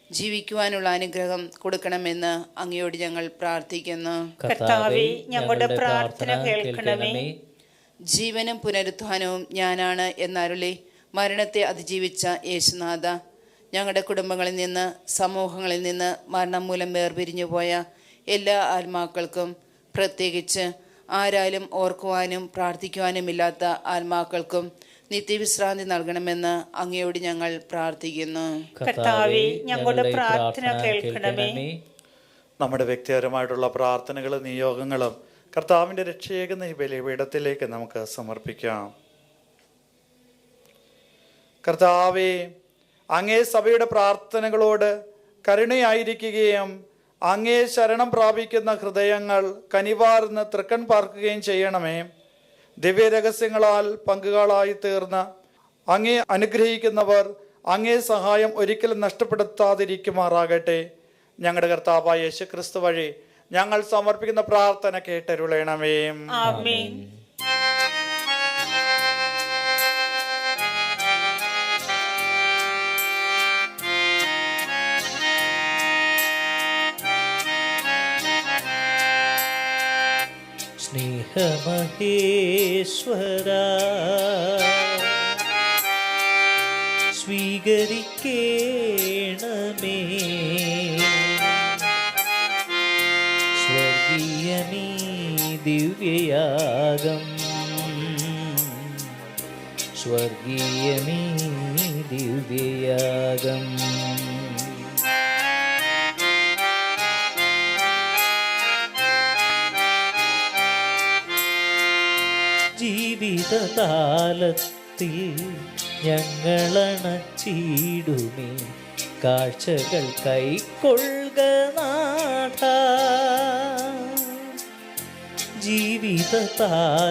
ജീവിക്കുവാനുള്ള അനുഗ്രഹം കൊടുക്കണമെന്ന് അങ്ങയോട് ഞങ്ങൾ പ്രാർത്ഥിക്കുന്നു. കർത്താവേ, ഞങ്ങളുടെ പ്രാർത്ഥന കേൾക്കണമേ. ജീവനും പുനരുത്ഥാനവും ഞാനാണ് എന്നരുളി മരണത്തെ അതിജീവിച്ച യേശുനാഥ, ഞങ്ങളുടെ കുടുംബങ്ങളിൽ നിന്ന് സമൂഹങ്ങളിൽ നിന്ന് മരണം മൂലം വേർപിരിഞ്ഞു പോയ എല്ലാ ആത്മാക്കൾക്കും, പ്രത്യേകിച്ച് ആരാലും ഓർക്കുവാനും പ്രാർത്ഥിക്കുവാനുമില്ലാത്ത ആത്മാക്കൾക്കും നിത്യവിശ്രാന്തി നൽകണമെന്ന് അങ്ങയോട് ഞങ്ങൾ പ്രാർത്ഥിക്കുന്നു. കർത്താവേ, ഞങ്ങളുടെ പ്രാർത്ഥന കേൾക്കണമേ. നമ്മുടെ വ്യക്തിപരമായിട്ടുള്ള പ്രാർത്ഥനകളും നിയോഗങ്ങളും കർത്താവിൻ്റെ രക്ഷയേകുന്ന ഈ ബലിപീഠത്തിലേക്ക് നമുക്ക് സമർപ്പിക്കാം. കർത്താവേ, അങ്ങേ സഭയുടെ പ്രാർത്ഥനകളോട് കരുണയായിരിക്കുകയും അങ്ങേ ശരണം പ്രാപിക്കുന്ന ഹൃദയങ്ങൾ കനിവാർന്ന് തൃക്കൺ പാർക്കുകയും ചെയ്യണമേ. ദിവ്യരഹസ്യങ്ങളാൽ പങ്കുകളായി തീർന്ന് അങ്ങേ അനുഗ്രഹിക്കുന്നവർ അങ്ങേ സഹായം ഒരിക്കലും നഷ്ടപ്പെടുത്താതിരിക്കുമാറാകട്ടെ. ഞങ്ങളുടെ കർത്താവായ യേശുക്രിസ്തു വഴി ഞങ്ങൾ സമർപ്പിക്കുന്ന പ്രാർത്ഥന കേട്ടരുളണമേ. ആമേൻ. സ്നേഹമഹേശ്വര സ്വീകരിക്കേണമേ സ്വർഗീയമീ ദിവ്യയാഗം, സ്വർഗീയമീ ദിവ്യയാഗം. ജീവിതകാലത്തിൽ ഞങ്ങളണച്ചിടുമേ കാഴ്ചകൾ കൈക്കൊള്ളുക നാഥ. ജീവിതകാലത്തിൽ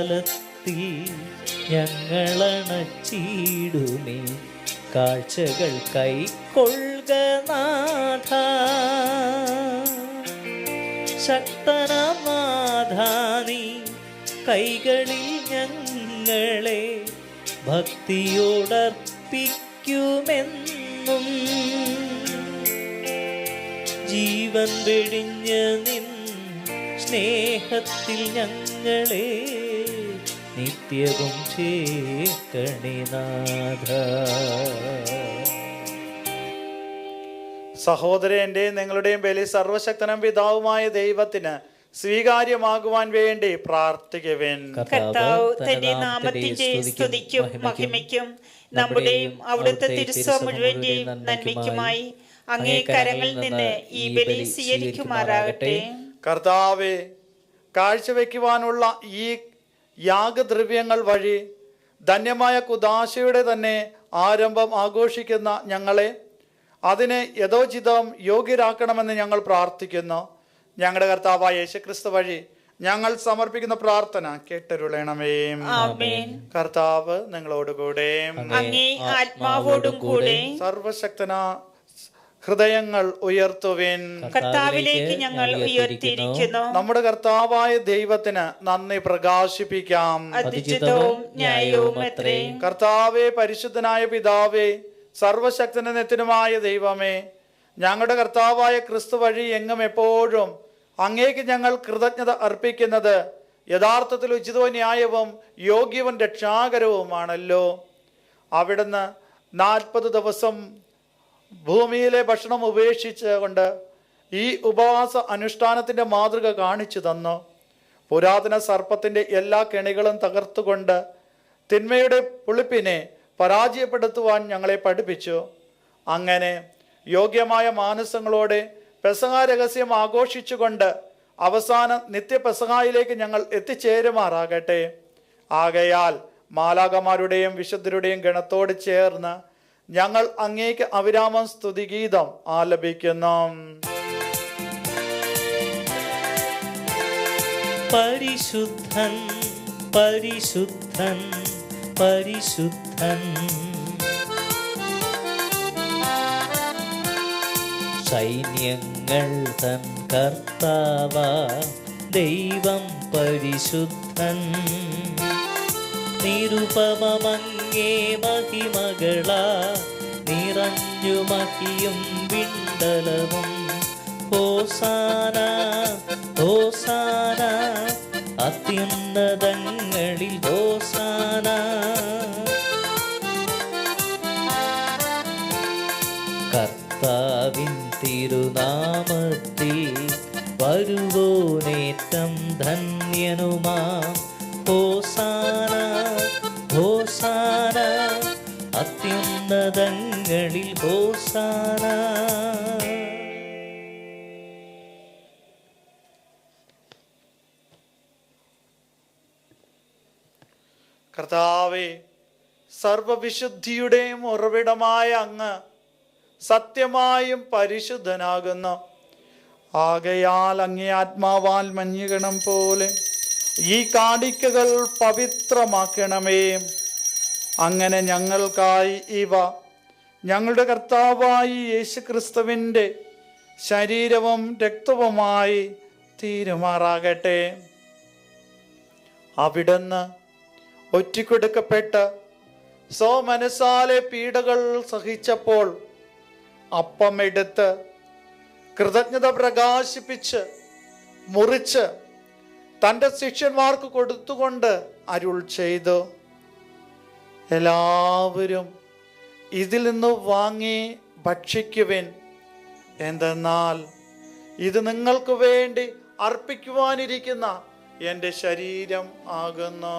ഞങ്ങളണച്ചിടുമേ കാഴ്ചകൾ കൈക്കൊള്ളുക നാഥ. ശക്തനാം നാഥാ, നീ കൈകളിൽ ഞങ്ങളെ ഭക്തിയോടർപ്പിക്കുമെന്നും ജീവൻ വെടിഞ്ഞ് നിൻ സ്നേഹത്തിൽ ഞങ്ങളെ നിത്യവും ചേർക്കണേ നാഥ. സഹോദരന്റെയും നിങ്ങളുടെയും ബലി സർവശക്തനും പിതാവുമായ ദൈവത്തിന് സ്വീകാര്യമാകുവാൻ വേണ്ടി പ്രാർത്ഥിക്കുവിൻ. കർത്താവ് തന്റെ നാമത്തിന്റെ സ്തുതിക്കും മഹിമയ്ക്കും നമ്മുടെയും അവിടുത്തെ തിരുസഭ മുഴുവന്റെയും നന്മയ്ക്കുമായി അങ്ങേ കരങ്ങളിൽ നിന്ന് ഈ ബലി സ്വീകരിക്കുമാറാകട്ടെ. കർത്താവെ, കാഴ്ചവെക്കുവാനുള്ള ഈ യാഗദ്രവ്യങ്ങൾ വഴി ധന്യമായ കുദാശയുടെ തന്നെ ആരംഭം ആഘോഷിക്കുന്ന ഞങ്ങളെ അതിനെ യഥോചിതം യോഗ്യരാക്കണമെന്ന് ഞങ്ങൾ പ്രാർത്ഥിക്കുന്നു. ഞങ്ങളുടെ കർത്താവായ യേശുക്രിസ്തു വഴി ഞങ്ങൾ സമർപ്പിക്കുന്ന പ്രാർത്ഥന കേട്ടരുളണമേ. കർത്താവ് നിങ്ങളോടുകൂടെ, അങ്ങേ ആത്മാവോടും കൂടെ. സർവശക്തന ഹൃദയങ്ങൾ ഉയർത്തുവിൻ. കർത്താവിലേക്ക് ഞങ്ങൾ ഉയർത്തിയിരിക്കുന്നു. നമ്മുടെ കർത്താവായ ദൈവത്തിന് നന്ദി പ്രകാശിപ്പിക്കാം. അതിചിതവും ന്യായവുമത്രേ. കർത്താവേ, പരിശുദ്ധനായ പിതാവേ, സർവശക്തനും നിത്യനുമായ ദൈവമേ, ഞങ്ങളുടെ കർത്താവായ ക്രിസ്തു വഴി എങ്ങും എപ്പോഴും അങ്ങേക്ക് ഞങ്ങൾ കൃതജ്ഞത അർപ്പിക്കുന്നത് യഥാർത്ഥത്തിൽ ഉചിതവും ന്യായവും യോഗ്യവും രക്ഷാകരവുമാണല്ലോ. അവിടുന്ന് 40 ദിവസം ഭൂമിയിലെ ഭക്ഷണം ഉപേക്ഷിച്ചുകൊണ്ട് ഈ ഉപവാസ അനുഷ്ഠാനത്തിൻ്റെ മാതൃക കാണിച്ചു തന്നു. പുരാതന സർപ്പത്തിൻ്റെ എല്ലാ കെണികളും തകർത്തുകൊണ്ട് തിന്മയുടെ പുളിപ്പിനെ പരാജയപ്പെടുത്തുവാൻ ഞങ്ങളെ പഠിപ്പിച്ചു. അങ്ങനെ യോഗ്യമായ മാനസങ്ങളോടെ പെസഹ രഹസ്യം ആഘോഷിച്ചുകൊണ്ട് അവസാന നിത്യപെസഹായിലേക്ക് ഞങ്ങൾ എത്തിച്ചേരുമാറാകട്ടെ. ആകയാൽ മാലാഖമാരുടെയും വിശുദ്ധരുടെയും ഗണത്തോട് ചേർന്ന് ഞങ്ങൾ അങ്ങേക്ക് അവിരാമം സ്തുതിഗീതം ആലപിക്കുന്നു. പരിശുദ്ധൻ പരിശുദ്ധൻ പരിശുദ്ധൻ, സൈന്യങ്ങൾ തൻ കർത്താവ ദൈവം പരിശുദ്ധൻ. നിരുപമങ്ങേ മഹിമകള നിറഞ്ഞു മഹിയും വിണ്ടലവും. ഹോസാന ഹോസാന അത്യുന്നതങ്ങളിൽ ഹോസാന. കർത്താവിൻ തിരുനാമത്തിൽ വരുവോനേറ്റം ധന്യനുമാം. ഹോസാന ഹോസാന അത്യുന്നതങ്ങളിൽ ഹോസാന. കർത്താവേ, സർവവിശുദ്ധിയുടെയും ഉറവിടമായ അങ്ങ് സത്യമായും പരിശുദ്ധനാകുന്നു. ആകയാൽ അങ്ങേ ആത്മാവാൽ മഞ്ഞുകണം പോലെ ഈ കാണിക്കകൾ പവിത്രമാക്കണമേ. അങ്ങനെ ഞങ്ങൾക്കായി ഇവ ഞങ്ങളുടെ കർത്താവായി യേശുക്രിസ്തുവിൻ്റെ ശരീരവും രക്തവുമായി തീരുമാറാകട്ടെ. അവിടുന്ന് ഒറ്റിക്കൊടുക്കപ്പെട്ട് സ്വമനസാലെ പീഡകൾ സഹിച്ചപ്പോൾ അപ്പമെടുത്ത് കൃതജ്ഞത പ്രകാശിപ്പിച്ച് മുറിച്ച് തൻ്റെ ശിഷ്യന്മാർക്ക് കൊടുത്തുകൊണ്ട് അരുൾ ചെയ്തു, എല്ലാവരും ഇതിൽ നിന്ന് വാങ്ങി ഭക്ഷിക്കുവിൻ. എന്തെന്നാൽ ഇത് നിങ്ങൾക്ക് വേണ്ടി അർപ്പിക്കുവാനിരിക്കുന്ന എൻ്റെ ശരീരം ആകുന്നു.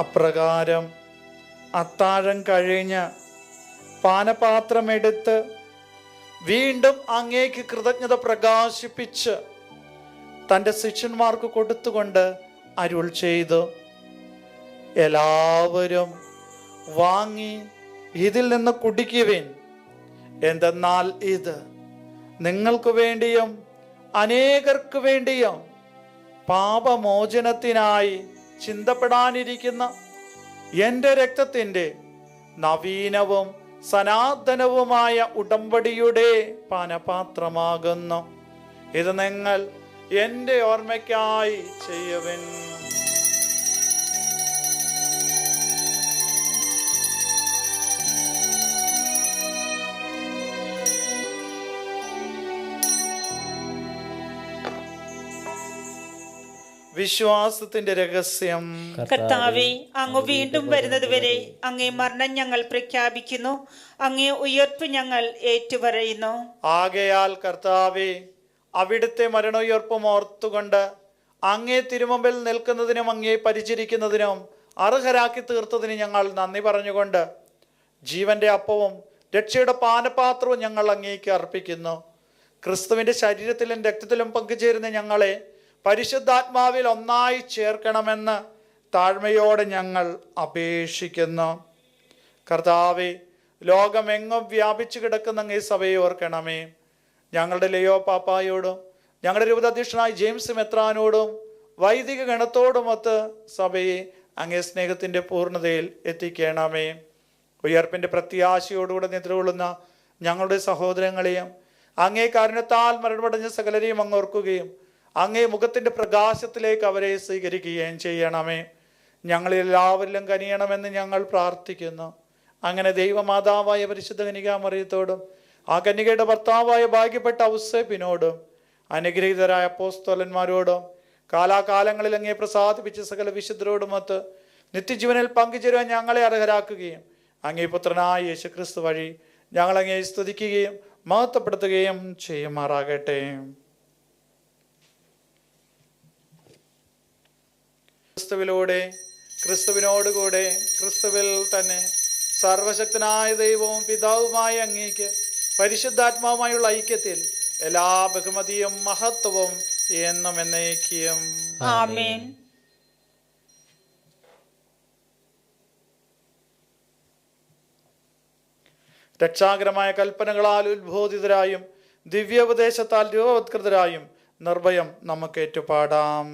അപ്രകാരം അത്താഴം കഴിഞ്ഞ് പാനപാത്രമെടുത്ത് വീണ്ടും അങ്ങേക്ക് കൃതജ്ഞത പ്രകാശിപ്പിച്ച് തൻ്റെ ശിഷ്യന്മാർക്ക് കൊടുത്തുകൊണ്ട് അരുൾ ചെയ്തു, എല്ലാവരും വാങ്ങി ഇതിൽ നിന്ന് കുടിക്കുവിൻ. എന്തെന്നാൽ ഇത് നിങ്ങൾക്ക് വേണ്ടിയും അനേകർക്ക് വേണ്ടിയും പാപമോചനത്തിനായി ചിന്തപ്പെടാനിരിക്കുന്ന എൻ്റെ രക്തത്തിൻ്റെ നവീനവും സനാതനവുമായ ഉടമ്പടിയുടെ പാനപാത്രമാകുന്നു. ഇത് നിങ്ങൾ എൻ്റെ ഓർമ്മയ്ക്കായി ചെയ്യുവിൻ. വിശ്വാസത്തിന്റെ രഹസ്യം. കർത്താവെ, അങ്ങ് വീണ്ടും വരുന്നത് വരെ അങ്ങേ മരണം ഞങ്ങൾ പ്രഖ്യാപിക്കുന്നു, അങ്ങേ ഉയർപ്പ് ഞങ്ങൾ ഏറ്റുപറയുന്നു. ആകയാൽ കർത്താവെ, അവിടുത്തെ മരണോയർപ്പും ഓർത്തുകൊണ്ട് അങ്ങേ തിരുമുമ്പിൽ നിൽക്കുന്നതിനും അങ്ങേ പരിചരിക്കുന്നതിനും അർഹരാക്കി തീർത്തതിന് ഞങ്ങൾ നന്ദി പറഞ്ഞുകൊണ്ട് ജീവന്റെ അപ്പവും രക്ഷയുടെ പാനപാത്രവും ഞങ്ങൾ അങ്ങേക്ക് അർപ്പിക്കുന്നു. ക്രിസ്തുവിന്റെ ശരീരത്തിലും രക്തത്തിലും പങ്കുചേരുന്ന ഞങ്ങളെ പരിശുദ്ധാത്മാവിൽ ഒന്നായി ചേർക്കണമെന്ന് താഴ്മയോടെ ഞങ്ങൾ അപേക്ഷിക്കുന്നു. കർത്താവെ, ലോകമെങ്ങും വ്യാപിച്ചു കിടക്കുന്ന അങ്ങേ സഭയെ ഓർക്കണമേ. ഞങ്ങളുടെ ലിയോ പാപ്പായോടും ഞങ്ങളുടെ രൂപതാധ്യക്ഷനായ ജെയിംസ് മെത്രാനോടും വൈദിക ഗണത്തോടുമൊത്ത് സഭയെ അങ്ങേ സ്നേഹത്തിൻ്റെ പൂർണ്ണതയിൽ എത്തിക്കണമേ. ഉയർപ്പിൻ്റെ പ്രത്യാശയോടുകൂടെ നിദ്രകൊള്ളുന്ന ഞങ്ങളുടെ സഹോദരങ്ങളെയും അങ്ങേ കാരുണ്യത്താൽ മരണമടഞ്ഞ സകലരെയും അങ്ങ് ഓർക്കുകയും അങ്ങേ മുഖത്തിൻ്റെ പ്രകാശത്തിലേക്ക് അവരെ സ്വീകരിക്കുകയും ചെയ്യണമേ. ഞങ്ങളെല്ലാവരിലും കനിയണമെന്ന് ഞങ്ങൾ പ്രാർത്ഥിക്കുന്നു. അങ്ങനെ ദൈവമാതാവായ പരിശുദ്ധ കന്യകാമറിയത്തോടും ആ കന്യകയുടെ ഭർത്താവായ ഭാഗ്യപ്പെട്ട ഔസേപ്പിനോടും അനുഗ്രഹീതരായ അപ്പോസ്തലന്മാരോടും കാലാകാലങ്ങളിൽ അങ്ങേ പ്രസാദിപ്പിച്ച സകല വിശുദ്ധരോടുമൊത്ത് നിത്യജീവനിൽ പങ്കുചേരുവാൻ ഞങ്ങളെ അർഹരാക്കുകയും അങ്ങേ പുത്രനായ യേശുക്രിസ്തു വഴി ഞങ്ങൾ അങ്ങേ സ്തുതിക്കുകയും മഹത്വപ്പെടുത്തുകയും ചെയ്യുമാറാകട്ടെ. ക്രിസ്തുവിലൂടെ, ക്രിസ്തുവിനോടുകൂടെ, ക്രിസ്തുവിൽ തന്നെ സർവശക്തനായ ദൈവവും പിതാവുമായ അങ്ങേക്ക് പരിശുദ്ധാത്മാവുമായുള്ള ഐക്യത്തിൽ എല്ലാ ബഹുമതിയും മഹത്വവും എന്നും എന്നേക്കും. ആമേൻ. രക്ഷാകരമായ കൽപ്പനകളാൽ ഉത്ബോധിതരായും ദിവ്യോപദേശത്താൽ രൂപവത്കൃതരായും നിർഭയം നമുക്ക് ഏറ്റുപാടാം.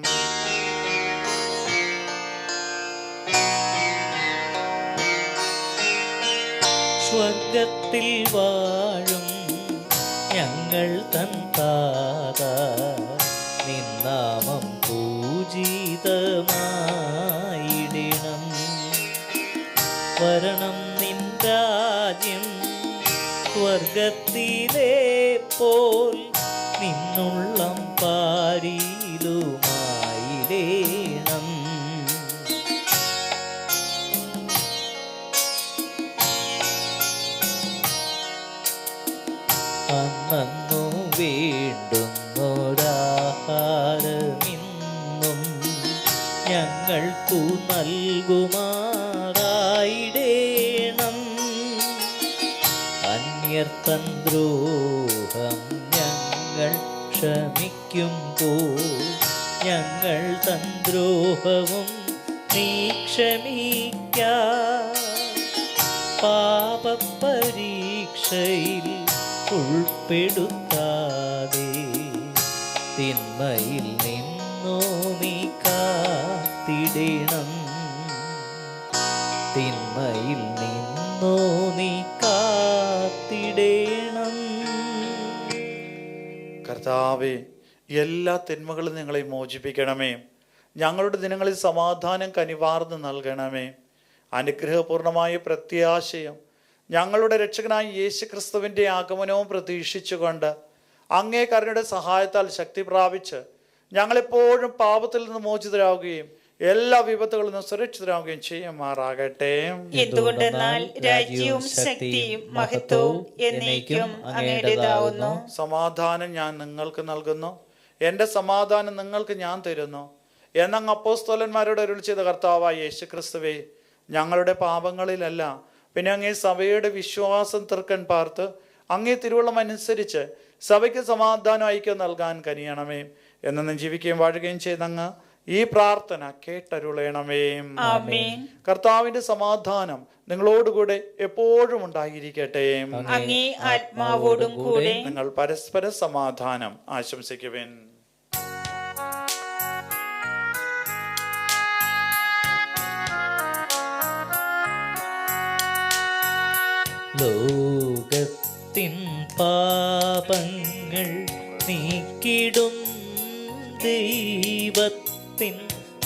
സ്വർഗത്തിൽ വാഴും ഞങ്ങൾ തൻ താത, നിന്നാമം പൂജിതമായിടണം. വരണം നിൻ രാജ്യം, സ്വർഗത്തിലെ പോൽ നിന്നുള്ളം പാരിയിലുമായിടേണം. അന്നു വേണ്ടുന്നൊരാഹാരമിന്നും ഞങ്ങൾക്കു നൽകുമാറായിടേണം. അന്യർത്തൻ ദ്രോഹം ഞങ്ങൾ ക്ഷമിക്കുമ്പോൾ ഞങ്ങൾ തൻ ദ്രോഹവും നീ ക്ഷമിക്ക. പാപപരീക്ഷയിൽ ഉൾപ്പെടുത്താതെ തിന്മയിൽ നിന്നോ നീ കാത്തിടണം. തിന്മയിൽ നിന്നോ നീ കാത്തിടണം. കർത്താവേ, എല്ലാ തിന്മകളും ഞങ്ങളെ മോചിപ്പിക്കണമേ. ഞങ്ങളുടെ ദിനങ്ങളിൽ സമാധാനം കനിവാർന്ന് നൽകണമേ. അനുഗ്രഹപൂർണമായ പ്രത്യാശയും ഞങ്ങളുടെ രക്ഷകനായ യേശുക്രിസ്തുവിൻ്റെ ആഗമനവും പ്രതീക്ഷിച്ചുകൊണ്ട് അങ്ങേ കരുണയുടെ സഹായത്താൽ ശക്തി പ്രാപിച്ച് ഞങ്ങളെപ്പോഴും പാപത്തിൽ നിന്ന് മോചിതരാകുകയും എല്ലാ വിപത്തുകളിൽ നിന്നും സുരക്ഷിതരാകുകയും ചെയ്യുമാറാകട്ടെ. എന്തുകൊണ്ടെന്നാൽ രാജ്യവും ശക്തിയും മഹത്വവും എന്നേക്കും അങ്ങയുടേതാവുന്നു. സമാധാനം ഞാൻ നിങ്ങൾക്ക് നൽകുന്നു, എൻ്റെ സമാധാനം നിങ്ങൾക്ക് ഞാൻ തരുന്നു എന്നങ്ങ് അപ്പോസ്തലന്മാരോട് അരുളി ചെയ്ത കർത്താവായ യേശുക്രിസ്തുവേ, ഞങ്ങളുടെ പാപങ്ങളിലല്ല പിന്നെ അങ്ങേ സഭയുടെ വിശ്വാസം തീർക്കൻ പാർത്ത് അങ്ങേ തിരുവള്ളം അനുസരിച്ച് സഭയ്ക്ക് സമാധാനം ഐക്യം നൽകാൻ കനിയണമേ. എന്നും ജീവിക്കുകയും വാഴുകയും ചെയ്തങ്ങ് ഈ പ്രാർത്ഥന കേട്ടരുളയണമേ. കർത്താവിന്റെ സമാധാനം നിങ്ങളോടുകൂടെ എപ്പോഴും ഉണ്ടായിരിക്കട്ടെ. അങ്ങേ ആത്മാവോടും കൂടെ. നിങ്ങൾ പരസ്പര സമാധാനം ആശംസിക്കുവിൻ. ലോകത്തിൻ പാപങ്ങൾ നീക്കിടും ദൈവത്തിൻ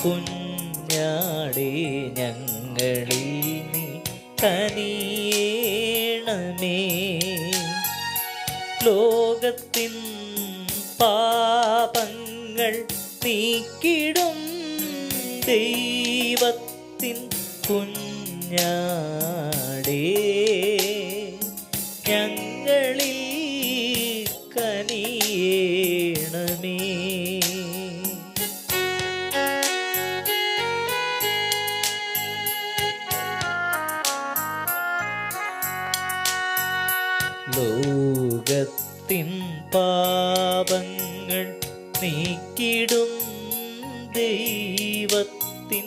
കുഞ്ഞാടേ ഞങ്ങളിൽ നീ കനിയേണമേ. ലോകത്തിൻ പാപങ്ങൾ നീക്കിടും ദൈവത്തിൻ കുഞ്ഞാടേ ഞങ്ങളിൽ കനിയേണമേ. ലോകത്തിൻ പാപങ്ങൾ നീക്കിടും ദൈവത്തിൻ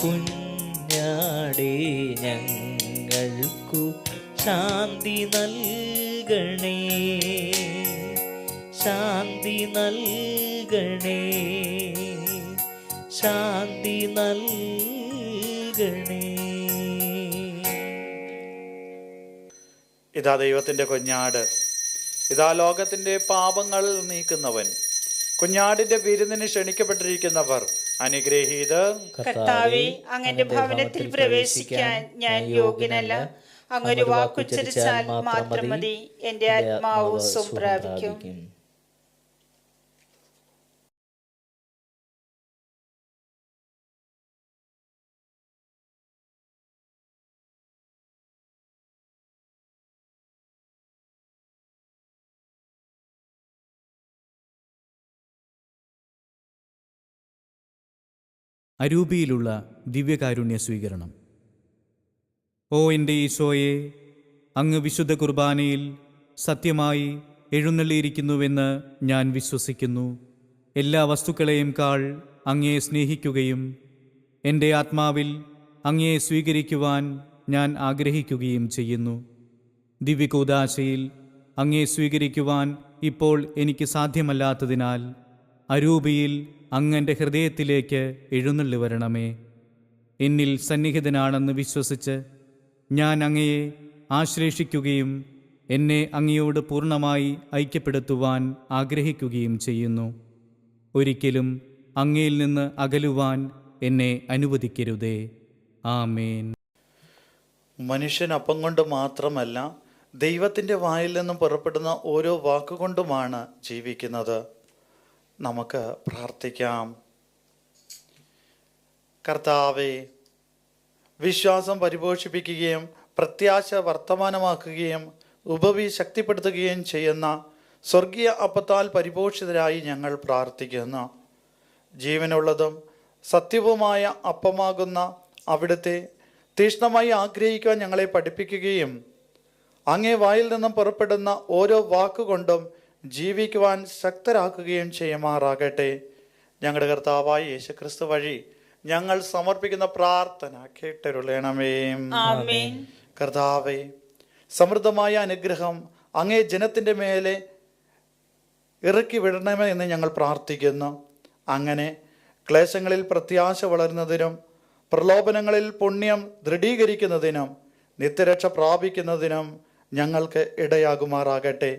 കുഞ്ഞാടേ ഞങ്ങൾക്കു ശാന്തി നൽകണേ, ശാന്തി നൽകണേ, ശാന്തി നൽകണേ. ഇതാ ദൈവത്തിൻ്റെ കുഞ്ഞാട്, ഇതാ ലോകത്തിൻ്റെ പാപങ്ങൾ നീക്കുന്നവൻ. കുഞ്ഞാടിന്റെ വിരുന്നിന് ക്ഷണിക്കപ്പെട്ടിരിക്കുന്നവർ അനുഗ്രഹീതർ. കർത്താവേ, അങ്ങന്റെ ഭവനത്തിൽ പ്രവേശിക്കാൻ ഞാൻ യോഗ്യനല്ല. അങ്ങൊരു വാക്കുച്ചരിച്ചാൽ മാത്രം മതി, എന്റെ ആത്മാവ് സുപ്രാപിക്കും. അരൂപിയിലുള്ള ദിവ്യകാരുണ്യ സ്വീകരണം. ഓ എൻ്റെ ഈശോയെ, അങ്ങ് വിശുദ്ധ കുർബാനയിൽ സത്യമായി എഴുന്നള്ളിയിരിക്കുന്നുവെന്ന് ഞാൻ വിശ്വസിക്കുന്നു. എല്ലാ വസ്തുക്കളെയും കാൾ അങ്ങയെ സ്നേഹിക്കുകയും എൻ്റെ ആത്മാവിൽ അങ്ങയെ സ്വീകരിക്കുവാൻ ഞാൻ ആഗ്രഹിക്കുകയും ചെയ്യുന്നു. ദിവ്യകൂദാശയിൽ അങ്ങയെ സ്വീകരിക്കുവാൻ ഇപ്പോൾ എനിക്ക് സാധ്യമല്ലാത്തതിനാൽ അരൂപിയിൽ അങ്ങൻ്റെ ഹൃദയത്തിലേക്ക് എഴുന്നള്ളി വരണമേ. എന്നിൽ സന്നിഹിതനാണെന്ന് വിശ്വസിച്ച് ഞാൻ അങ്ങയെ ആശ്ലേഷിക്കുകയും എന്നെ അങ്ങയോട് പൂർണ്ണമായി ഐക്യപ്പെടുത്തുവാൻ ആഗ്രഹിക്കുകയും ചെയ്യുന്നു. ഒരിക്കലും അങ്ങയിൽ നിന്ന് അകലുവാൻ എന്നെ അനുവദിക്കരുതേ. ആമേൻ. മനുഷ്യൻ അപ്പം കൊണ്ട് മാത്രമല്ല, ദൈവത്തിൻ്റെ വായിൽ നിന്നും പുറപ്പെടുന്ന ഓരോ വാക്കുകൊണ്ടുമാണ് ജീവിക്കുന്നത്. നമുക്ക് പ്രാർത്ഥിക്കാം. കർത്താവേ, വിശ്വാസം പരിപോഷിപ്പിക്കുകയും പ്രത്യാശ വർത്തമാനമാക്കുകയും ഉപവി ശക്തിപ്പെടുത്തുകയും ചെയ്യുന്ന സ്വർഗീയ അപ്പത്താൽ പരിപോഷിതരായി ഞങ്ങൾ പ്രാർത്ഥിക്കുന്നു. ജീവനുള്ളതും സത്യവുമായ അപ്പമാകുന്ന അവിടുത്തെ തീക്ഷ്ണമായി ആഗ്രഹിക്കുവാൻ ഞങ്ങളെ പഠിപ്പിക്കുകയും അങ്ങേ വായിൽ നിന്നും പുറപ്പെടുന്ന ഓരോ വാക്കുകൊണ്ടും ജീവിക്കുവാൻ ശക്തരാക്കുകയും ചെയ്യുമാറാകട്ടെ. ഞങ്ങളുടെ കർത്താവായ യേശുക്രിസ്തു വഴി ഞങ്ങൾ സമർപ്പിക്കുന്ന പ്രാർത്ഥന കേട്ടരുളണമേ. കർത്താവേ, സമൃദ്ധമായ അനുഗ്രഹം അങ്ങേ ജനത്തിൻ്റെ മേലെ ഇറക്കി വിടണമേ എന്ന് ഞങ്ങൾ പ്രാർത്ഥിക്കുന്നു. അങ്ങനെ ക്ലേശങ്ങളിൽ പ്രത്യാശ വളരുന്നതിനും പ്രലോഭനങ്ങളിൽ പുണ്യം ദൃഢീകരിക്കുന്നതിനും നിത്യരക്ഷ പ്രാപിക്കുന്നതിനും ഞങ്ങൾക്ക് ഇടയാകുമാറാകട്ടെ.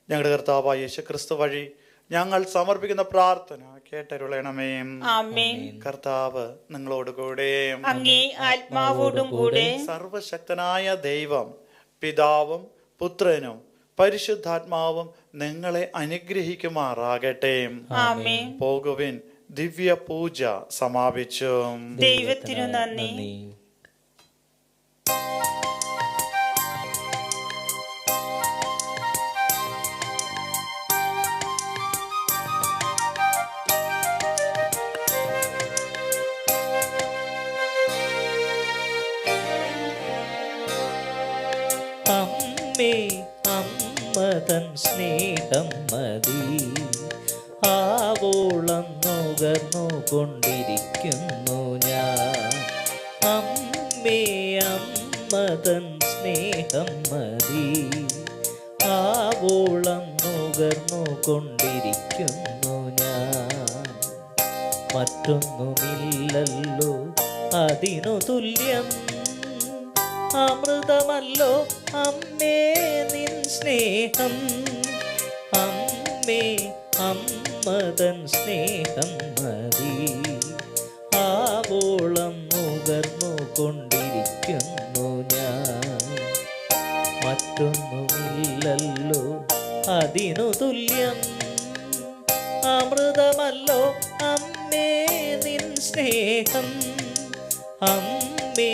ഞങ്ങളുടെ കർത്താവായ യേശുക്രിസ്തു വഴി ഞങ്ങൾ സമർപ്പിക്കുന്ന പ്രാർത്ഥന കേട്ടരുളണമേ. കർത്താവ് നിങ്ങളോടുകൂടെ, അങ്ങേ ആത്മാവോടും കൂടെ. സർവശക്തനായ ദൈവം പിതാവും പുത്രനും പരിശുദ്ധാത്മാവും നിങ്ങളെ അനുഗ്രഹിക്കുമാറാകട്ടെ. പോകുവിൻ, ദിവ്യ പൂജ സമാപിച്ചു. ദൈവത്തിനു നന്ദി. അമ്മേ, അമ്മതൻ സ്നേഹം മതി, ആവോളം നുകർന്നു കൊണ്ടിരിക്കുന്നു ഞാൻ. അമ്മേ, അമ്മതൻ സ്നേഹം മതി, ആവോളം നുകർന്നു കൊണ്ടിരിക്കുന്നു ഞാൻ. മറ്റൊന്നുമില്ലല്ലോ അതിനു തുല്യം, അമൃതമല്ലോ അമ്മേ നിൻ സ്നേഹം. അമ്മേ, അമ്മതൻ സ്നേഹം മതി. അതിനു തുല്യം. അമൃതമല്ലോ അമ്മേ നിൻ സ്നേഹം, അമ്മേ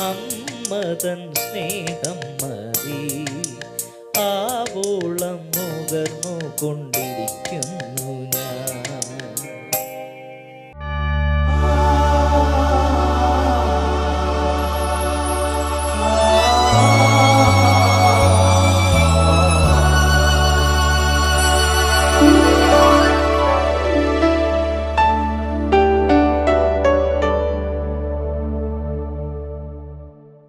അമ്മതൻ സ്നേഹം മതി. ആവോളം നുകർന്നു കൊണ്ടിരിക്കുന്നു